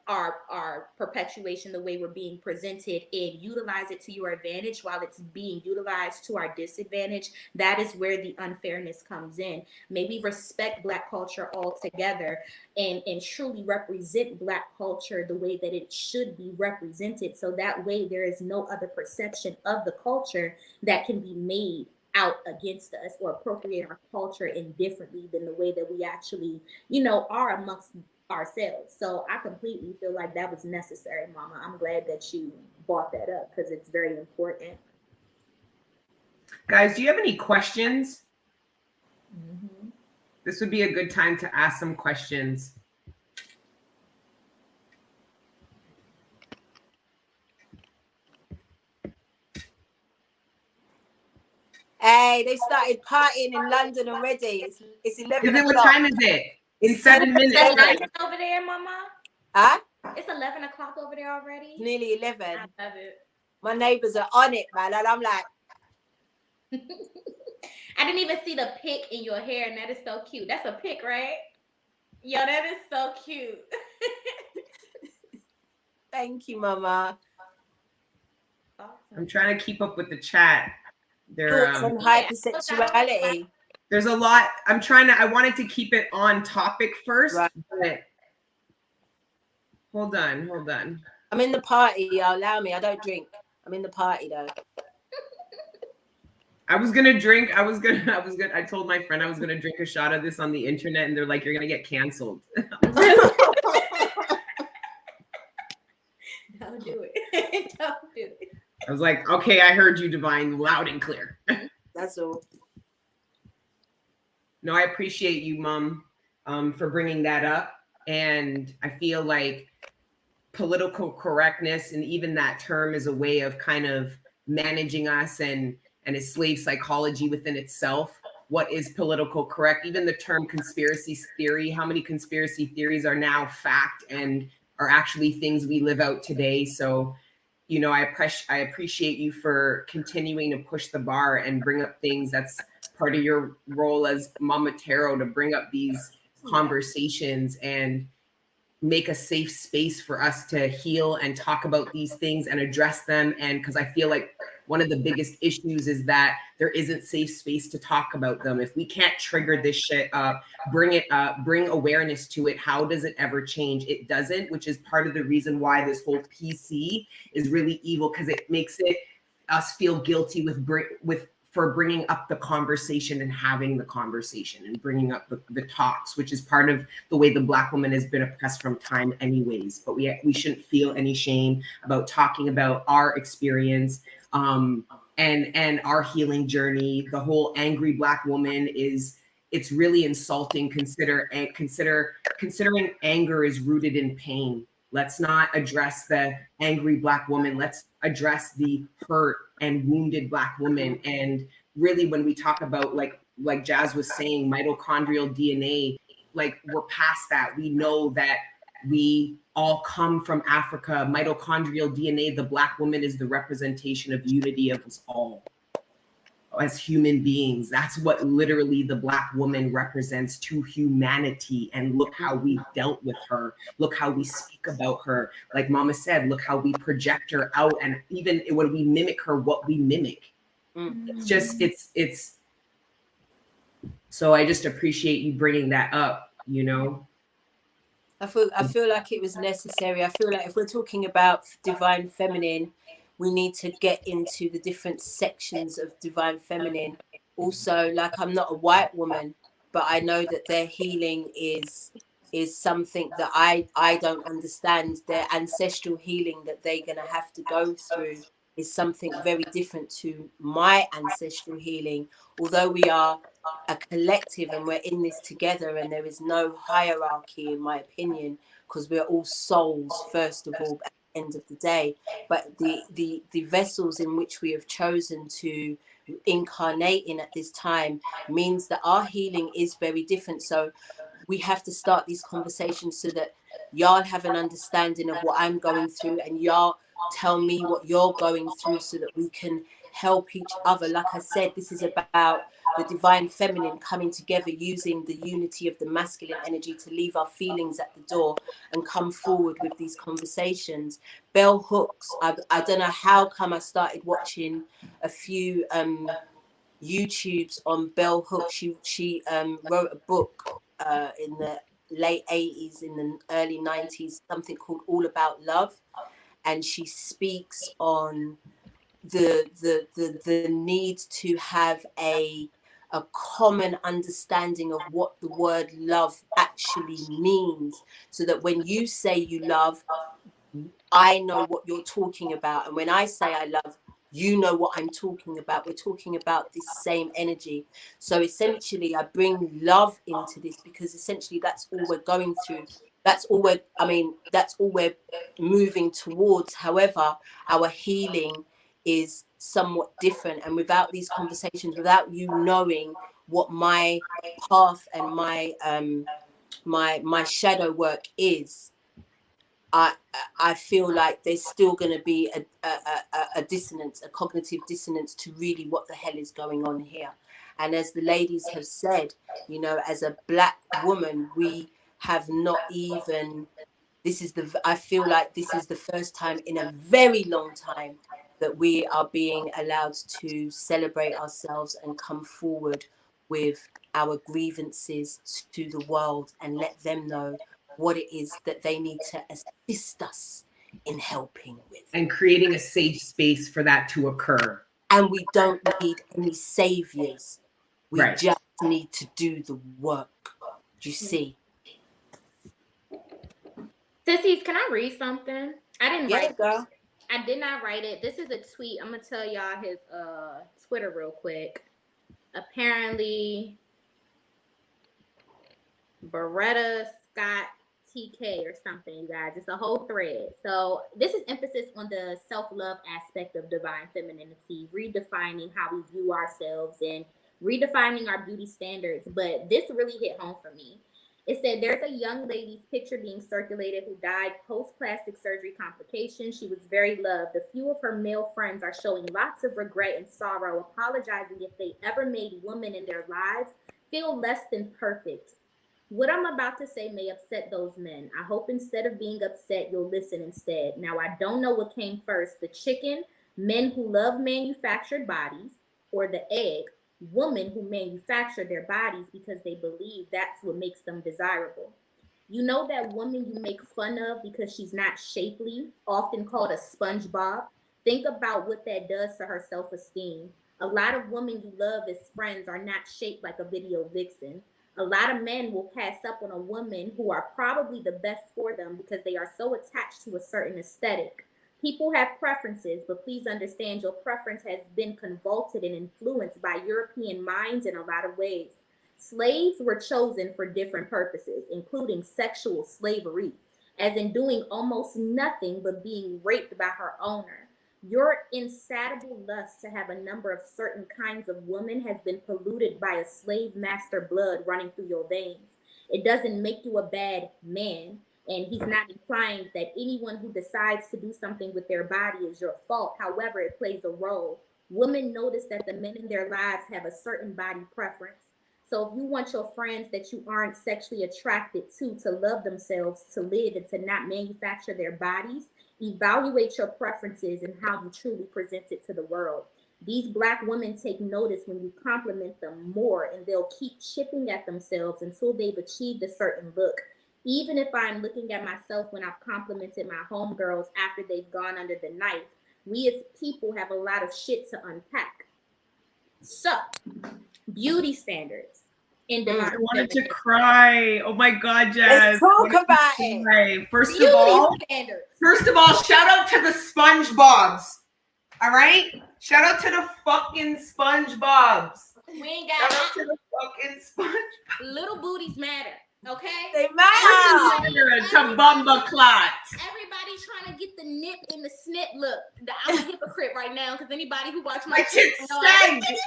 our perpetuation, the way we're being presented, and utilize it to your advantage while it's being utilized to our disadvantage. That is where the unfairness comes in. May we respect Black culture altogether and truly represent Black culture the way that it should be represented, so that way there is no other perception of the culture that can be made out against us or appropriate our culture indifferently than the way that we actually, are amongst ourselves. So I completely feel like that was necessary, Mama. I'm glad that you brought that up because it's very important. Guys, do you have any questions? Mm-hmm. This would be a good time to ask some questions. Hey, they started partying in London already. It's 11 o'clock. What time is it? It's 7 minutes. It's 11 over there, Mama. Huh? It's 11 o'clock over there already. It's nearly 11. I love it. My neighbors are on it, man, and I'm like, I didn't even see the pic in your hair, and that is so cute. That's a pic, right? Yo, that is so cute. thank you, Mama. Awesome. I'm trying to keep up with the chat. There, Thoughts on hypersexuality. There's a lot. I wanted to keep it on topic first, right. But hold on. I'm in the party, allow me. I don't drink. I'm in the party though. I was gonna drink. I told my friend I was gonna drink a shot of this on the internet, and they're like, "You're gonna get canceled." Don't do it. Don't do it. I was like, "Okay, I heard you, Divine, loud and clear." That's all. No, I appreciate you, Mom, for bringing that up, and I feel like political correctness, and even that term, is a way of kind of managing us and a slave psychology within itself. What is political correct? Even the term conspiracy theory, how many conspiracy theories are now fact and are actually things we live out today? So, I appreciate you for continuing to push the bar and bring up things. That's part of your role as Mama Tarot, to bring up these conversations and make a safe space for us to heal and talk about these things and address them. And because I feel like one of the biggest issues is that there isn't safe space to talk about them. If we can't trigger this shit up, bring it up, bring awareness to it, how does it ever change? It doesn't, which is part of the reason why this whole PC is really evil, because it makes us feel guilty for bringing up the conversation and having the conversation and bringing up the talks, which is part of the way the Black woman has been oppressed from time anyways. But we shouldn't feel any shame about talking about our experience and our healing journey. The whole angry Black woman it's really insulting. Considering anger is rooted in pain. Let's not address the angry Black woman. Let's address the hurt and wounded Black woman. And really, when we talk about, like Jass was saying, mitochondrial DNA, like, we're past that. We know that we all come from Africa. Mitochondrial DNA, the Black woman is the representation of unity of us all as human beings. That's what literally the Black woman represents to humanity. And look how we've dealt with her. Look how we speak about her. Like Mama said, look how we project her out. And even when we mimic her, what we mimic. It's just, it's. So I just appreciate you bringing that up, I feel like it was necessary. I feel like if we're talking about divine feminine, we need to get into the different sections of divine feminine. Also, like, I'm not a white woman, but I know that their healing is something that I don't understand. Their ancestral healing that they're going to have to go through is something very different to my ancestral healing. Although we are a collective and we're in this together, and there is no hierarchy, in my opinion, because we're all souls, first of all, at the end of the day. But the vessels in which we have chosen to incarnate in at this time means that our healing is very different. So we have to start these conversations so that y'all have an understanding of what I'm going through, and y'all tell me what you're going through, so that we can help each other. Like I said, this is about the divine feminine coming together, using the unity of the masculine energy to leave our feelings at the door and come forward with these conversations. Bell Hooks, I don't know how come I started watching a few YouTubes on Bell Hooks. She wrote a book in the late 80s, in the early 90s, something called All About Love, and she speaks on the need to have a common understanding of what the word love actually means, so that when you say you love, I know what you're talking about, and when I say I love, you know what I'm talking about. We're talking about this same energy. So essentially I bring love into this, because essentially that's all we're going through. That's all we're moving towards. However, our healing is somewhat different, and without these conversations, without you knowing what my path and my my shadow work is, I feel like there's still going to be a dissonance, a cognitive dissonance to really what the hell is going on here. And as the ladies have said, you know, as a Black woman, we have not even, I feel like this is the first time in a very long time that we are being allowed to celebrate ourselves and come forward with our grievances to the world and let them know what it is that they need to assist us in helping with. And creating a safe space for that to occur. And we don't need any saviors. We Right. just need to do the work. Do you see? Sissies, can I read something? I didn't Yeah, write girl. I did not write it. This is a tweet. I'm gonna tell y'all his Twitter real quick. Apparently, Beretta Scott TK or something, you guys. It's a whole thread. So this is emphasis on the self-love aspect of divine femininity, redefining how we view ourselves and redefining our beauty standards. But this really hit home for me. It said there's a young lady's picture being circulated who died post-plastic surgery complications. She was very loved. A few of her male friends are showing lots of regret and sorrow, apologizing if they ever made women in their lives feel less than perfect. What I'm about to say may upset those men. I hope instead of being upset, you'll listen instead. Now, I don't know what came first, the chicken, men who love manufactured bodies, or the egg, women who manufacture their bodies because they believe that's what makes them desirable. You know that woman you make fun of because she's not shapely, often called a SpongeBob? Think about what that does to her self-esteem. A lot of women you love as friends are not shaped like a video vixen. A lot of men will pass up on a woman who are probably the best for them because they are so attached to a certain aesthetic. People have preferences, but please understand your preference has been convoluted and influenced by European minds in a lot of ways. Slaves were chosen for different purposes, including sexual slavery, as in doing almost nothing but being raped by her owner. Your insatiable lust to have a number of certain kinds of women has been polluted by a slave master blood running through your veins. It doesn't make you a bad man, and he's not implying that anyone who decides to do something with their body is your fault. However, it plays a role. Women notice that the men in their lives have a certain body preference. So if you want your friends that you aren't sexually attracted to love themselves, to live, and to not manufacture their bodies, evaluate your preferences and how you truly present it to the world. These Black women take notice when you compliment them more, and they'll keep chipping at themselves until they've achieved a certain look. Even if I'm looking at myself when I've complimented my homegirls after they've gone under the knife, we as people have a lot of shit to unpack. So, beauty standards. I wanted to cry. Oh my God, Jass. Let's talk about it. First of all, shout out to the SpongeBobs. All right? Shout out to the fucking SpongeBobs. We ain't Shout got out to the fucking sponge. little booties matter. Okay. They matter. To bumba clot. Everybody trying to get the nip and the snip. Look, I'm a hypocrite right now because anybody who watched my My shit shit know stank. I was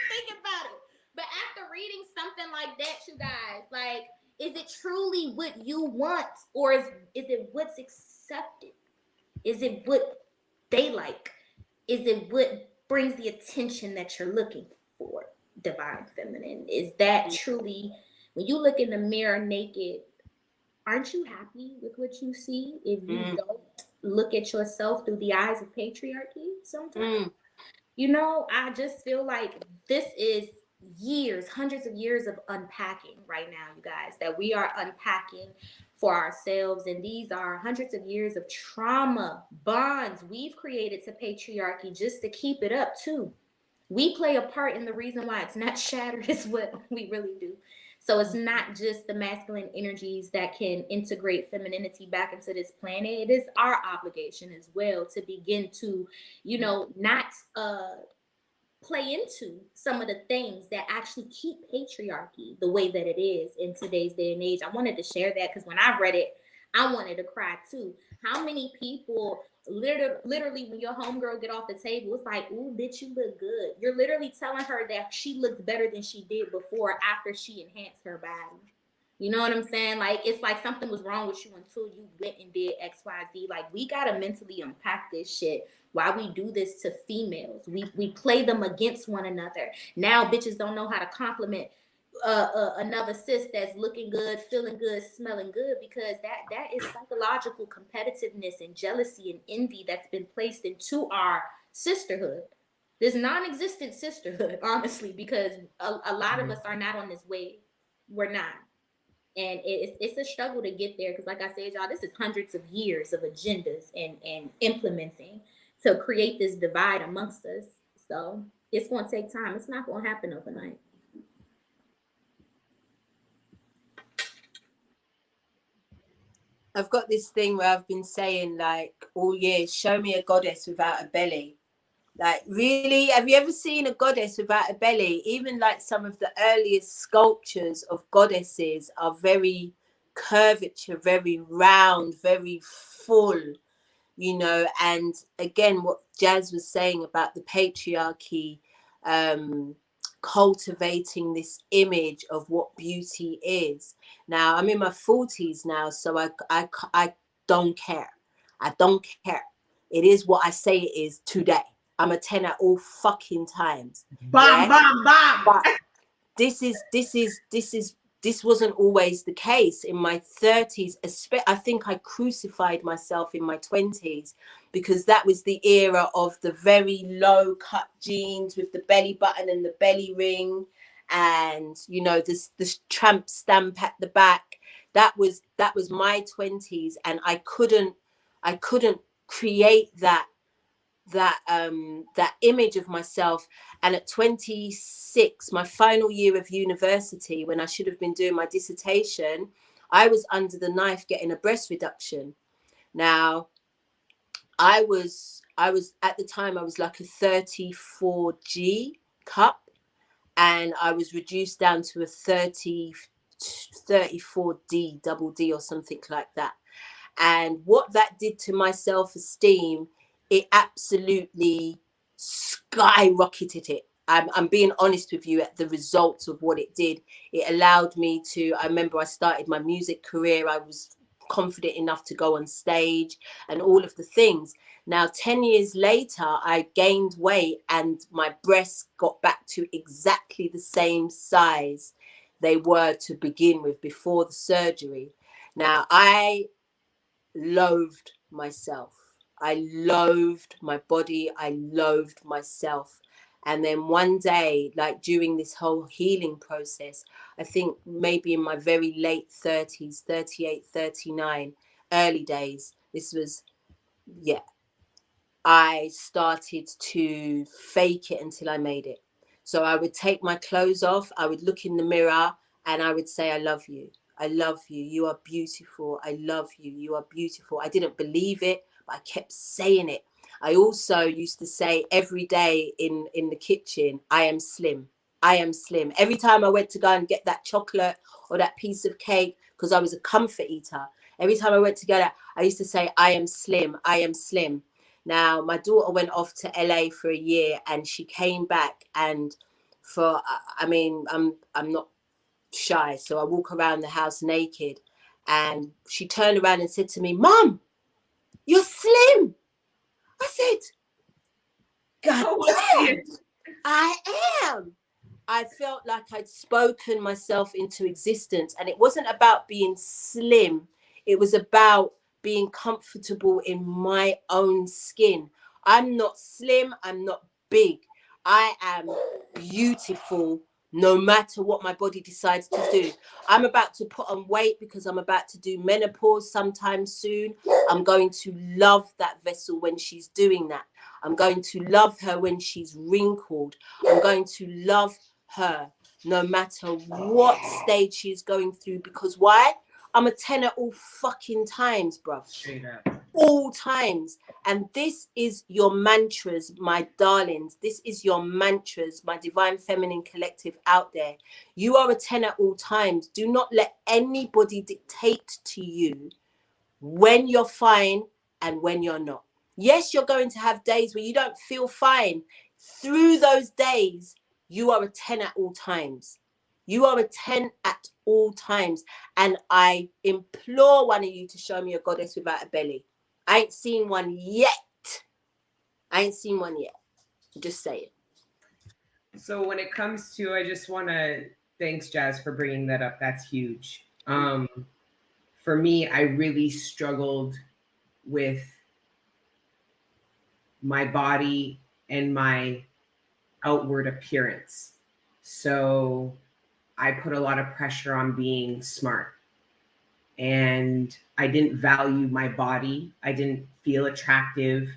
thinking about it. But after reading something like that, you guys, like, is it truly what you want, or is it what's accepted? Is it what they like? Is it what brings the attention that you're looking for? Divine feminine. Is that truly, when you look in the mirror naked, aren't you happy with what you see if you don't look at yourself through the eyes of patriarchy sometimes? You know, I just feel like this is years, hundreds of years of unpacking right now, you guys, that we are unpacking for ourselves. And these are hundreds of years of trauma, bonds we've created to patriarchy just to keep it up, too. We play a part in the reason why it's not shattered, is what we really do. So it's not just the masculine energies that can integrate femininity back into this planet. It is our obligation as well to begin to, you know, not play into some of the things that actually keep patriarchy the way that it is in today's day and age. I wanted to share that because when I read it, I wanted to cry too. How many people literally when your homegirl get off the table, it's like, ooh, bitch, you look good. You're literally telling her that she looks better than she did before after she enhanced her body. You know what I'm saying? Like, it's like something was wrong with you until you went and did X, Y, Z. Like, we gotta mentally unpack this shit. Why we do this to females? We play them against one another. Now bitches don't know how to compliment another sis that's looking good, feeling good, smelling good, because that is psychological competitiveness and jealousy and envy that's been placed into our sisterhood. This non-existent sisterhood, honestly, because a lot of us are not on this wave. We're not. And it's a struggle to get there because, like I said, y'all, this is hundreds of years of agendas and implementing to create this divide amongst us. So it's going to take time. It's not going to happen overnight. I've got this thing where I've been saying, like, all year, show me a goddess without a belly. Like, really? Have you ever seen a goddess without a belly? Even like some of the earliest sculptures of goddesses are very curvature, very round, very full, you know. And again, what Jass was saying about the patriarchy, cultivating this image of what beauty is. Now, I'm in my 40s now, so I don't care. I don't care. It is what I say it is today. I'm a 10 at all fucking times. Bam, bam, bam. But this wasn't always the case in my 30s. I think I crucified myself in my 20s because that was the era of the very low cut jeans with the belly button and the belly ring, and you know, this tramp stamp at the back. That was my 20s, and I couldn't create that image of myself. And at 26, my final year of university, when I should have been doing my dissertation, I was under the knife getting a breast reduction. Now, I was at the time, I was like a 34G cup, and I was reduced down to a 34D double D or something like that. And what that did to my self-esteem, it absolutely skyrocketed it. I'm being honest with you at the results of what it did. It allowed me to, I remember I started my music career. I was confident enough to go on stage and all of the things. Now, 10 years later, I gained weight and my breasts got back to exactly the same size they were to begin with before the surgery. Now, I loathed myself. I loathed my body. I loathed myself. And then one day, like during this whole healing process, I think maybe in my very late 30s, 38, 39, early days, this was, yeah, I started to fake it until I made it. So I would take my clothes off. I would look in the mirror and I would say, I love you. I love you. You are beautiful. I love you. You are beautiful. I didn't believe it, but I kept saying it. I also used to say every day in the kitchen, I am slim. I am slim. Every time I went to go and get that chocolate or that piece of cake, because I was a comfort eater, every time I went to get it, I used to say, I am slim. I am slim. Now, my daughter went off to LA for a year and she came back, and for, I mean, I'm not shy, so I walk around the house naked, and she turned around and said to me, Mom, you're slim. I said, God damn, I am. I felt like I'd spoken myself into existence, and it wasn't about being slim. It was about being comfortable in my own skin. I'm not slim. I'm not big. I am beautiful no matter what my body decides to do. I'm about to put on weight because I'm about to do menopause sometime soon. I'm going to love that vessel when she's doing that. I'm going to love her when she's wrinkled. I'm going to love her no matter what stage she's going through, because why? I'm a 10 at all fucking times, bruv. Straight up. All times. And this is your mantras, my darlings. This is your mantras, my Divine Feminine collective out there. You are a 10 at all times. Do not let anybody dictate to you when you're fine and when you're not. Yes, you're going to have days where you don't feel fine. Through those days, you are a 10 at all times. You are a 10 at all times. And I implore one of you to show me a goddess without a belly. I ain't seen one yet. I ain't seen one yet. Just saying. So when it comes to, I just want to, thanks, Jass, for bringing that up. That's huge. For me, I really struggled with my body and my outward appearance. So I put a lot of pressure on being smart, and I didn't value my body. I didn't feel attractive,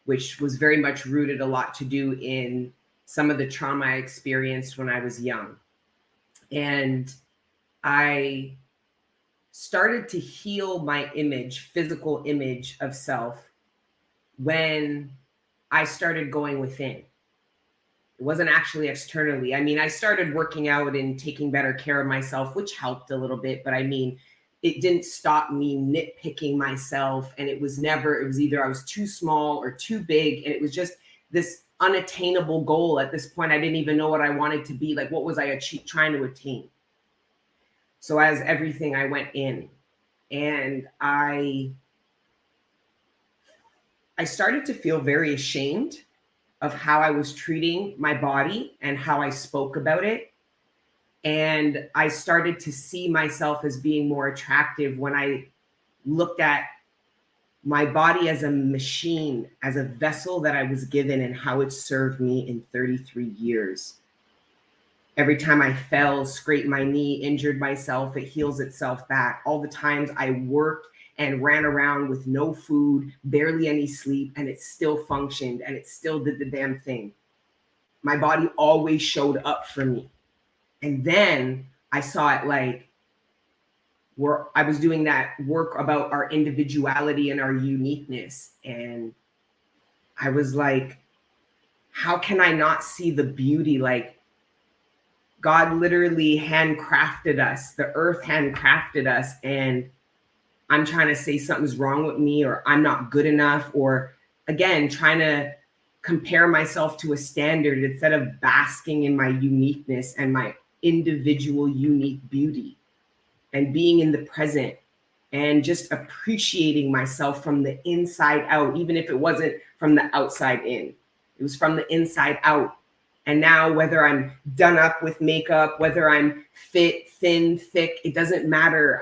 which was very much rooted a lot to do in some of the trauma I experienced when I was young. And I started to heal my image, physical image of self, when I started going within. It wasn't actually externally. I mean, I started working out and taking better care of myself, which helped a little bit. But I mean, it didn't stop me nitpicking myself. And it was either I was too small or too big. And it was just this unattainable goal. At this point, I didn't even know what I wanted to be. Like, what was I trying to attain? So as everything, I went in, and I started to feel very ashamed of how I was treating my body and how I spoke about it. And I started to see myself as being more attractive when I looked at my body as a machine, as a vessel that I was given, and how it served me in 33 years. Every time I fell, scraped my knee, injured myself, it heals itself back. All the times I worked and ran around with no food, barely any sleep, and it still functioned, and it still did the damn thing. My body always showed up for me. And then I saw it like where I was doing that work about our individuality and our uniqueness. And I was like, how can I not see the beauty? Like, God literally handcrafted us. The earth handcrafted us. And I'm trying to say something's wrong with me, or I'm not good enough, or again, trying to compare myself to a standard instead of basking in my uniqueness and my individual unique beauty, and being in the present and just appreciating myself from the inside out, even if it wasn't from the outside in. It was from the inside out. And now, whether I'm done up with makeup, whether I'm fit, thin, thick, it doesn't matter.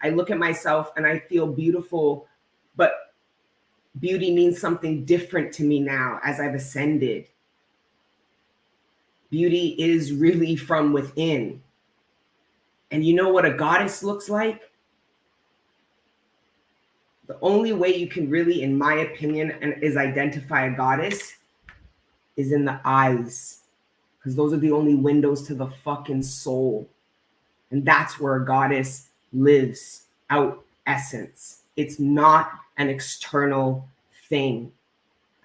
I look at myself and I feel beautiful, but beauty means something different to me now as I've ascended. Beauty is really from within. And you know what a goddess looks like? The only way you can really, in my opinion, is identify a goddess is in the eyes. Because those are the only windows to the fucking soul. And that's where a goddess lives out essence. It's not an external thing.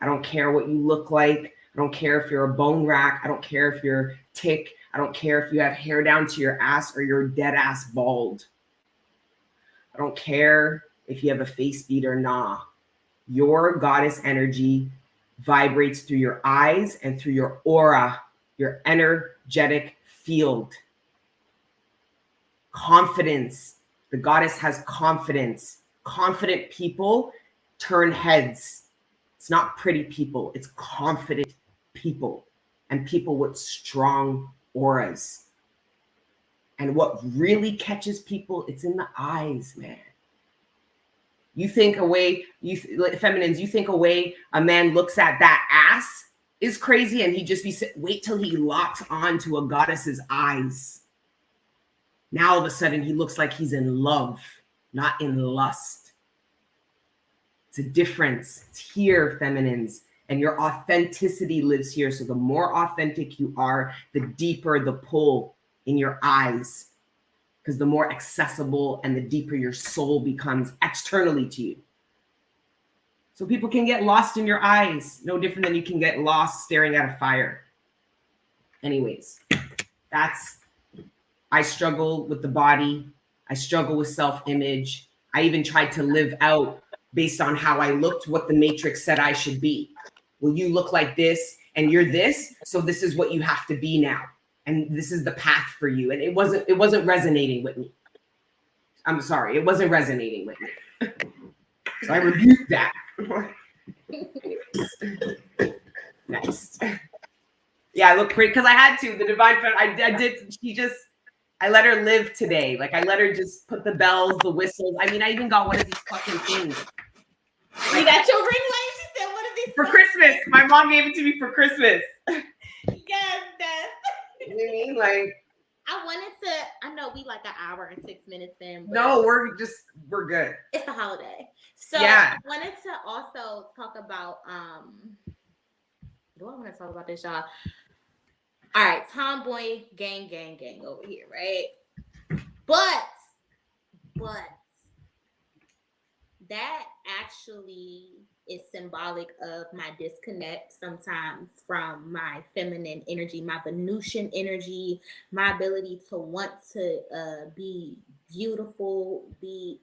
I don't care what you look like. I don't care if you're a bone rack. I don't care if you're tick. I don't care if you have hair down to your ass or you're dead ass bald. I don't care if you have a face beat or nah. Your goddess energy vibrates through your eyes and through your aura, your energetic field. Confidence. The goddess has confidence. Confident people turn heads. It's not pretty people. It's confident people and people with strong auras. And what really catches people, it's in the eyes, man. You think feminines, you think a way a man looks at that ass is crazy, and he just wait till he locks on to a goddess's eyes. Now all of a sudden he looks like he's in love, not in lust. It's a difference. It's here, feminines, and your authenticity lives here. So the more authentic you are, the deeper the pull in your eyes, because the more accessible and the deeper your soul becomes externally to you. So people can get lost in your eyes, no different than you can get lost staring at a fire. Anyways, I struggle with the body. I struggle with self-image. I even tried to live out based on how I looked, what the matrix said I should be. Well, you look like this and you're this, so this is what you have to be now. And this is the path for you. And it wasn't resonating with me. I'm sorry, it wasn't resonating with me. So I rebuked that. Nice. Yeah, I look pretty because I had to. The divine feminine, I let her live today. Like, I let her just put the bells, the whistles. I mean, I even got one of these fucking things. You got your ring light? She said, what are these? For Christmas. My mom gave it to me for Christmas. Yes, that's. You know what I mean? Like, I know we like an hour and 6 minutes in. But no, we're good. It's a holiday. So yeah. I wanted to also talk about, do I want to talk about this, y'all? All right, tomboy gang over here, right? But that actually is symbolic of my disconnect sometimes from my feminine energy, my Venusian energy, my ability to want to be beautiful, be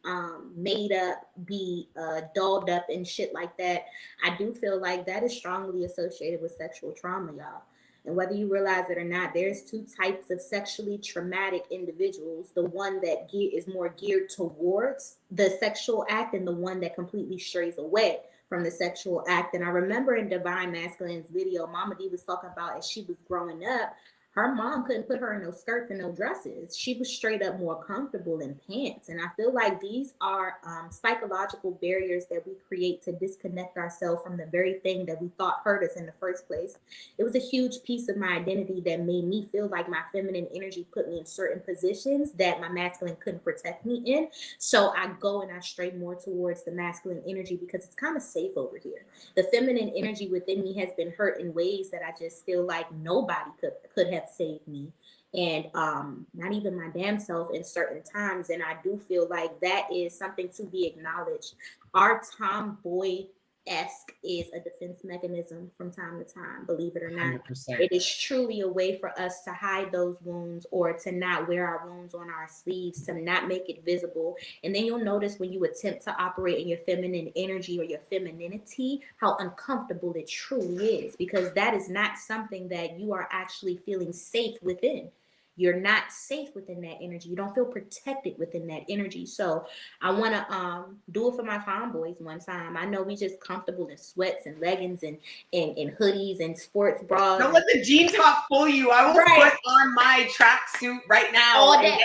made up, be dolled up and shit like that. I do feel like that is strongly associated with sexual trauma, y'all. And whether you realize it or not, there's two types of sexually traumatic individuals. The one that is more geared towards the sexual act and the one that completely strays away from the sexual act. And I remember in Divine Masculine's video, Mama D was talking about as she was growing up, her mom couldn't put her in no skirts and no dresses. She was straight up more comfortable in pants. And I feel like these are psychological barriers that we create to disconnect ourselves from the very thing that we thought hurt us in the first place. It was a huge piece of my identity that made me feel like my feminine energy put me in certain positions that my masculine couldn't protect me in. So I go and I stray more towards the masculine energy because it's kind of safe over here. The feminine energy within me has been hurt in ways that I just feel like nobody could have saved me, and not even my damn self in certain times. And I do feel like that is something to be acknowledged. Our tomboy-esque is a defense mechanism from time to time, believe it or not. 100%. It is truly a way for us to hide those wounds, or to not wear our wounds on our sleeves, to not make it visible. And then you'll notice when you attempt to operate in your feminine energy or your femininity, how uncomfortable it truly is, because that is not something that you are actually feeling safe within. You're not safe within that energy. You don't feel protected within that energy. So I want to do it for my tomboys one time. I know we just comfortable in sweats and leggings and hoodies and sports bras. Don't let the jean top fool you. I will put on my tracksuit right now. All day.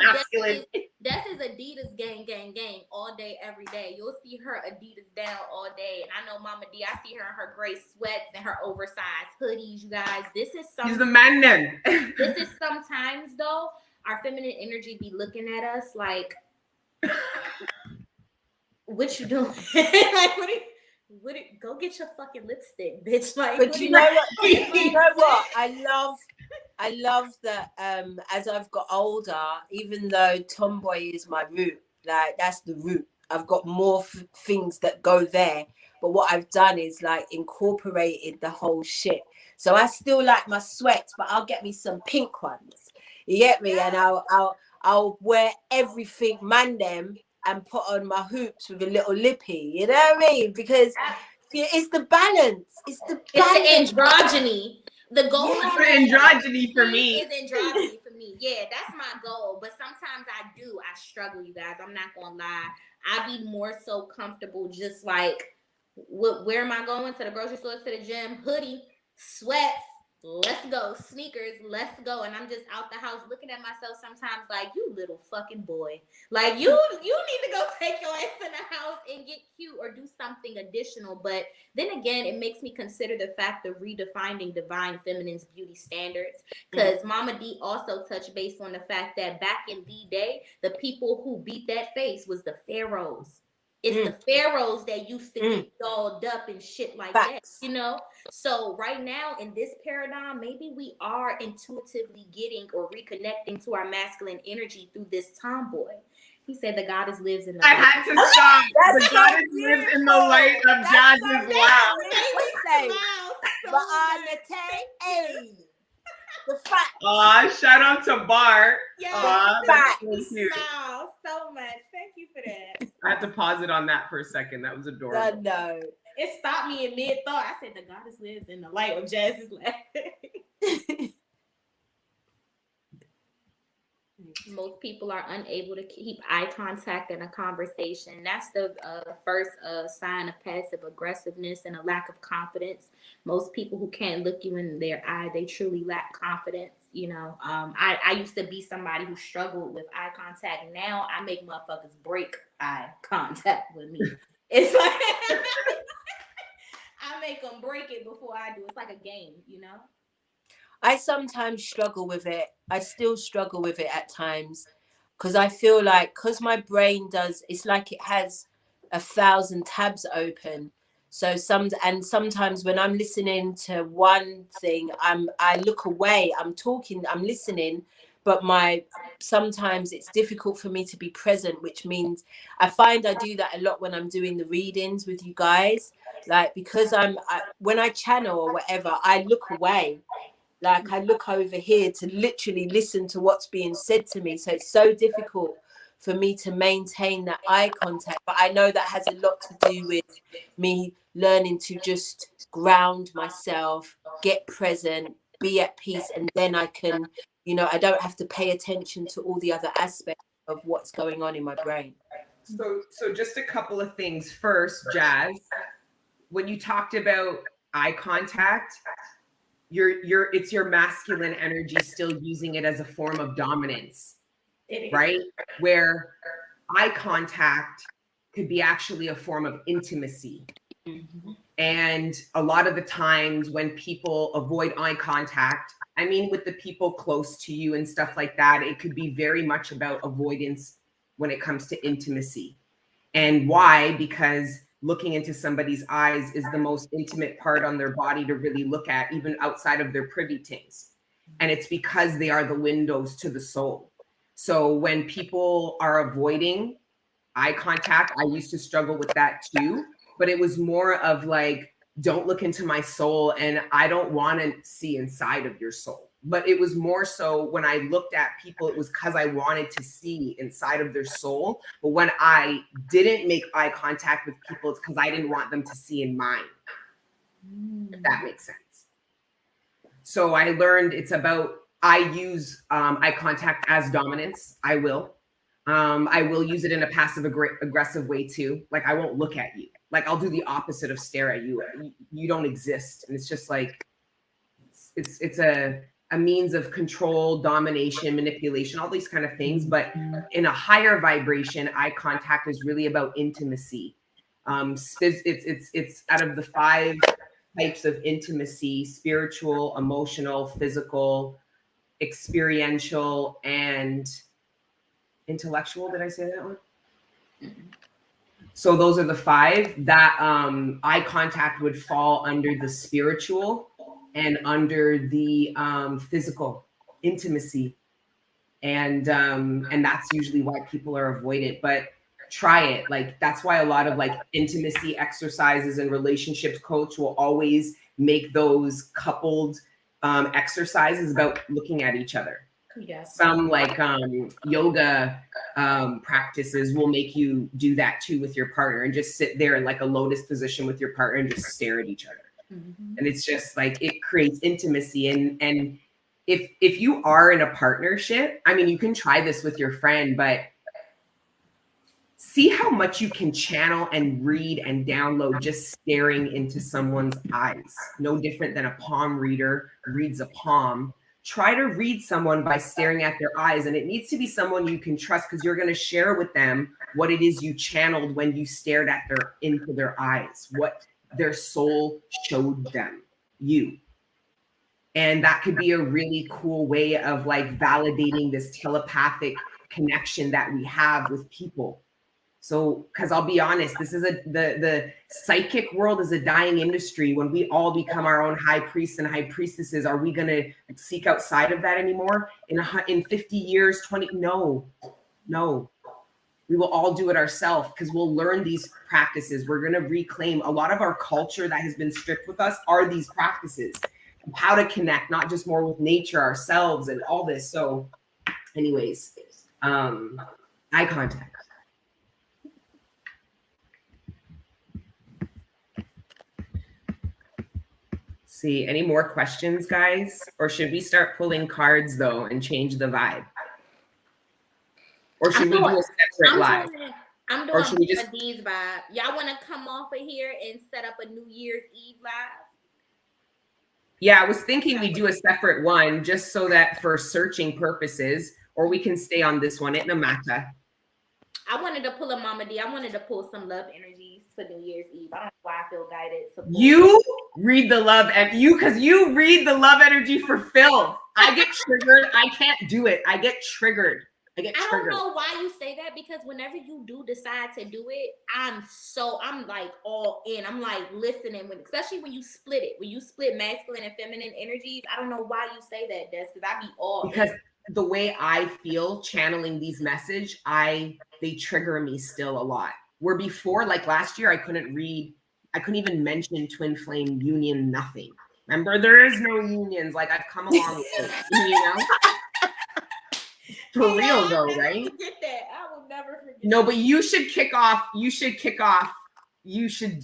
Masculine. That is Adidas gang all day, every day. You'll see her Adidas down all day. And I know Mama D, I see her in her gray sweats and her oversized hoodies, you guys. This is something. He's the man then. This is sometimes, though, our feminine energy be looking at us like, what you doing? Like, go get your fucking lipstick, bitch. Like, but you know what? I love that as I've got older, even though tomboy is my root, like that's the root. I've got more things that go there. But what I've done is like incorporated the whole shit. So I still like my sweats, but I'll get me some pink ones. You get me? And I'll wear everything man them and put on my hoops with a little lippy. You know what I mean? Because it's the balance. It's the androgyny. The goal is androgyny for me. Is androgyny for me. Yeah, that's my goal. But sometimes I struggle, you guys. I'm not gonna lie. I be more so comfortable just like, where am I going? To the grocery store, to the gym, hoodie, sweats, let's go, sneakers, let's go. And I'm just out the house looking at myself sometimes like, you little fucking boy. Like, you need to go take your ass in the house and get cute or do something additional. But then again, it makes me consider the fact of redefining divine feminine's beauty standards. Because Mama D also touched base on the fact that back in the day, the people who beat that face was the pharaohs. It's the pharaohs that used to get dolled up and shit like that, you know? So right now in this paradigm, maybe we are intuitively getting or reconnecting to our masculine energy through this tomboy. He said the goddess lives in the light. I had to stop. The goddess lives in the light of Jazz's wow. But the fact. Shout out to Bart. Facts. Wow, so much. Thank you for that. I had to pause it on that for a second. That was adorable. No. It stopped me in mid-thought. I said the goddess lives in the light of Jazz's laughing. Most people are unable to keep eye contact in a conversation. That's the first sign of passive aggressiveness and a lack of confidence. Most people who can't look you in their eye, they truly lack confidence. You know, I used to be somebody who struggled with eye contact. Now I make motherfuckers break eye contact with me. It's like I make them break it before I do. It's like a game, you know? I sometimes struggle with it. I still struggle with it at times because I feel like, because my brain it's like it has 1,000 tabs open. So sometimes when I'm listening to one thing, I look away, I'm talking, I'm listening, but sometimes it's difficult for me to be present, which means I find I do that a lot when I'm doing the readings with you guys. Like, because when I channel or whatever, I look away. Like, I look over here to literally listen to what's being said to me. So it's so difficult for me to maintain that eye contact. But I know that has a lot to do with me learning to just ground myself, get present, be at peace. And then I can, you know, I don't have to pay attention to all the other aspects of what's going on in my brain. So just a couple of things. First, Jazz, when you talked about eye contact, it's your masculine energy still using it as a form of dominance, right? Where eye contact could be actually a form of intimacy. And a lot of the times when people avoid eye contact, I mean, with the people close to you and stuff like that, it could be very much about avoidance when it comes to intimacy. And why? Because looking into somebody's eyes is the most intimate part on their body to really look at, even outside of their privy things. And it's because they are the windows to the soul. So when people are avoiding eye contact, I used to struggle with that too, but it was more of like, don't look into my soul and I don't want to see inside of your soul. But it was more so when I looked at people, it was because I wanted to see inside of their soul. But when I didn't make eye contact with people, it's because I didn't want them to see in mine. If that makes sense. So I learned it's about, I use eye contact as dominance. I will use it in a passive aggressive way too. Like, I won't look at you. Like, I'll do the opposite of stare at you. You don't exist. And it's just like, it's a means of control, domination, manipulation, all these kind of things. But in a higher vibration, eye contact is really about intimacy. It's out of the 5 types of intimacy: spiritual, emotional, physical, experiential, and intellectual. Did I say that one? So those are the 5 that eye contact would fall under the spiritual and under the physical intimacy. And that's usually why people are avoided. But try it. Like, that's why a lot of like intimacy exercises and relationships coach will always make those coupled exercises about looking at each other. Yes. Some like yoga practices will make you do that too with your partner, and just sit there in like a lotus position with your partner and just stare at each other. Mm-hmm. And it's just like, it creates intimacy. And if you are in a partnership, I mean, you can try this with your friend, but see how much you can channel and read and download just staring into someone's eyes. No different than a palm reader reads a palm. Try to read someone by staring at their eyes, and it needs to be someone you can trust, because you're going to share with them what it is you channeled when you stared at into their eyes, what their soul showed them, you. And that could be a really cool way of like validating this telepathic connection that we have with people. So, because I'll be honest, this is the psychic world is a dying industry. When we all become our own high priests and high priestesses, are we going to seek outside of that anymore? In 50 years, 20? No. We will all do it ourselves, because we'll learn these practices. We're going to reclaim a lot of our culture that has been stripped with us are these practices. How to connect, not just more with nature, ourselves, and all this. So anyways, eye contact. See, any more questions, guys? Or should we start pulling cards though and change the vibe? Or should we do a separate live? I'm doing D's vibe. Y'all want to come off of here and set up a New Year's Eve live? Yeah, I was thinking we do a separate one just so that for searching purposes, or we can stay on this one. It no matter. I wanted to pull a Mama D. I wanted to pull some love energies for New Year's Eve. I don't know why I feel guided. You read the love, and because you read the love energy for filth. I get triggered. I can't do it. I get triggered. I don't know why you say that, because whenever you do decide to do it, I'm like all in. I'm like listening, especially when you split it. When you split masculine and feminine energies, I don't know why you say that, Des, because I be all because in. The way I feel channeling these messages, they trigger me still a lot. Where before, like last year, I couldn't even mention twin flame union, nothing. Remember, there is no unions. Like, I've come a long way, you know? For real though, right? Forget that. I will never forget. No, but you should kick off. You should.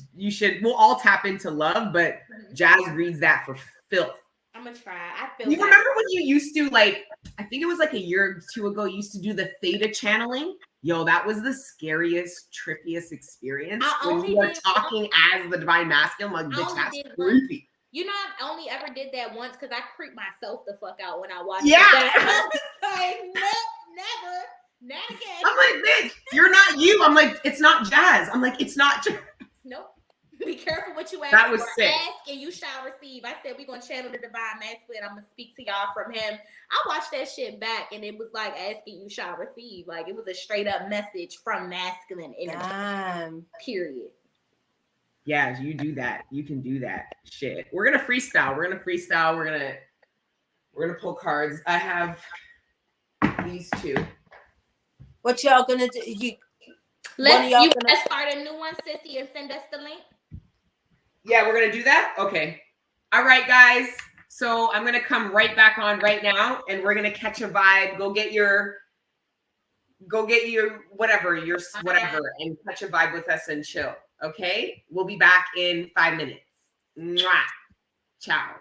We'll all tap into love, but Jass reads that for filth. I'm gonna try. I feel. You remember when you used to, like, I think it was like a year or two ago, you used to do the theta channeling? Yo, that was the scariest, trippiest experience. When you were talking as the divine masculine, like, bitch, that's creepy. You know, I only ever did that once because I creeped myself the fuck out when I watched it. I was like, no, never, not again. I'm like, bitch, you're not you. I'm like, it's not Jass. I'm like, it's not Jass. Nope. Be careful what you ask. That was sick. Ask and you shall receive. I said we're gonna channel the divine masculine. I'm gonna speak to y'all from him. I watched that shit back, and it was like asking you shall receive. Like, it was a straight up message from masculine energy. Period. Yeah, you do that. You can do that. Shit. We're gonna freestyle. We're gonna pull cards. I have these two. What y'all gonna do? You gonna start a new one, Sissy, and send us the link? Yeah, we're gonna do that. Okay. All right, guys. So I'm gonna come right back on right now, and we're gonna catch a vibe. Go get your whatever, and catch a vibe with us and chill. Okay, we'll be back in 5 minutes. Mwah. Ciao.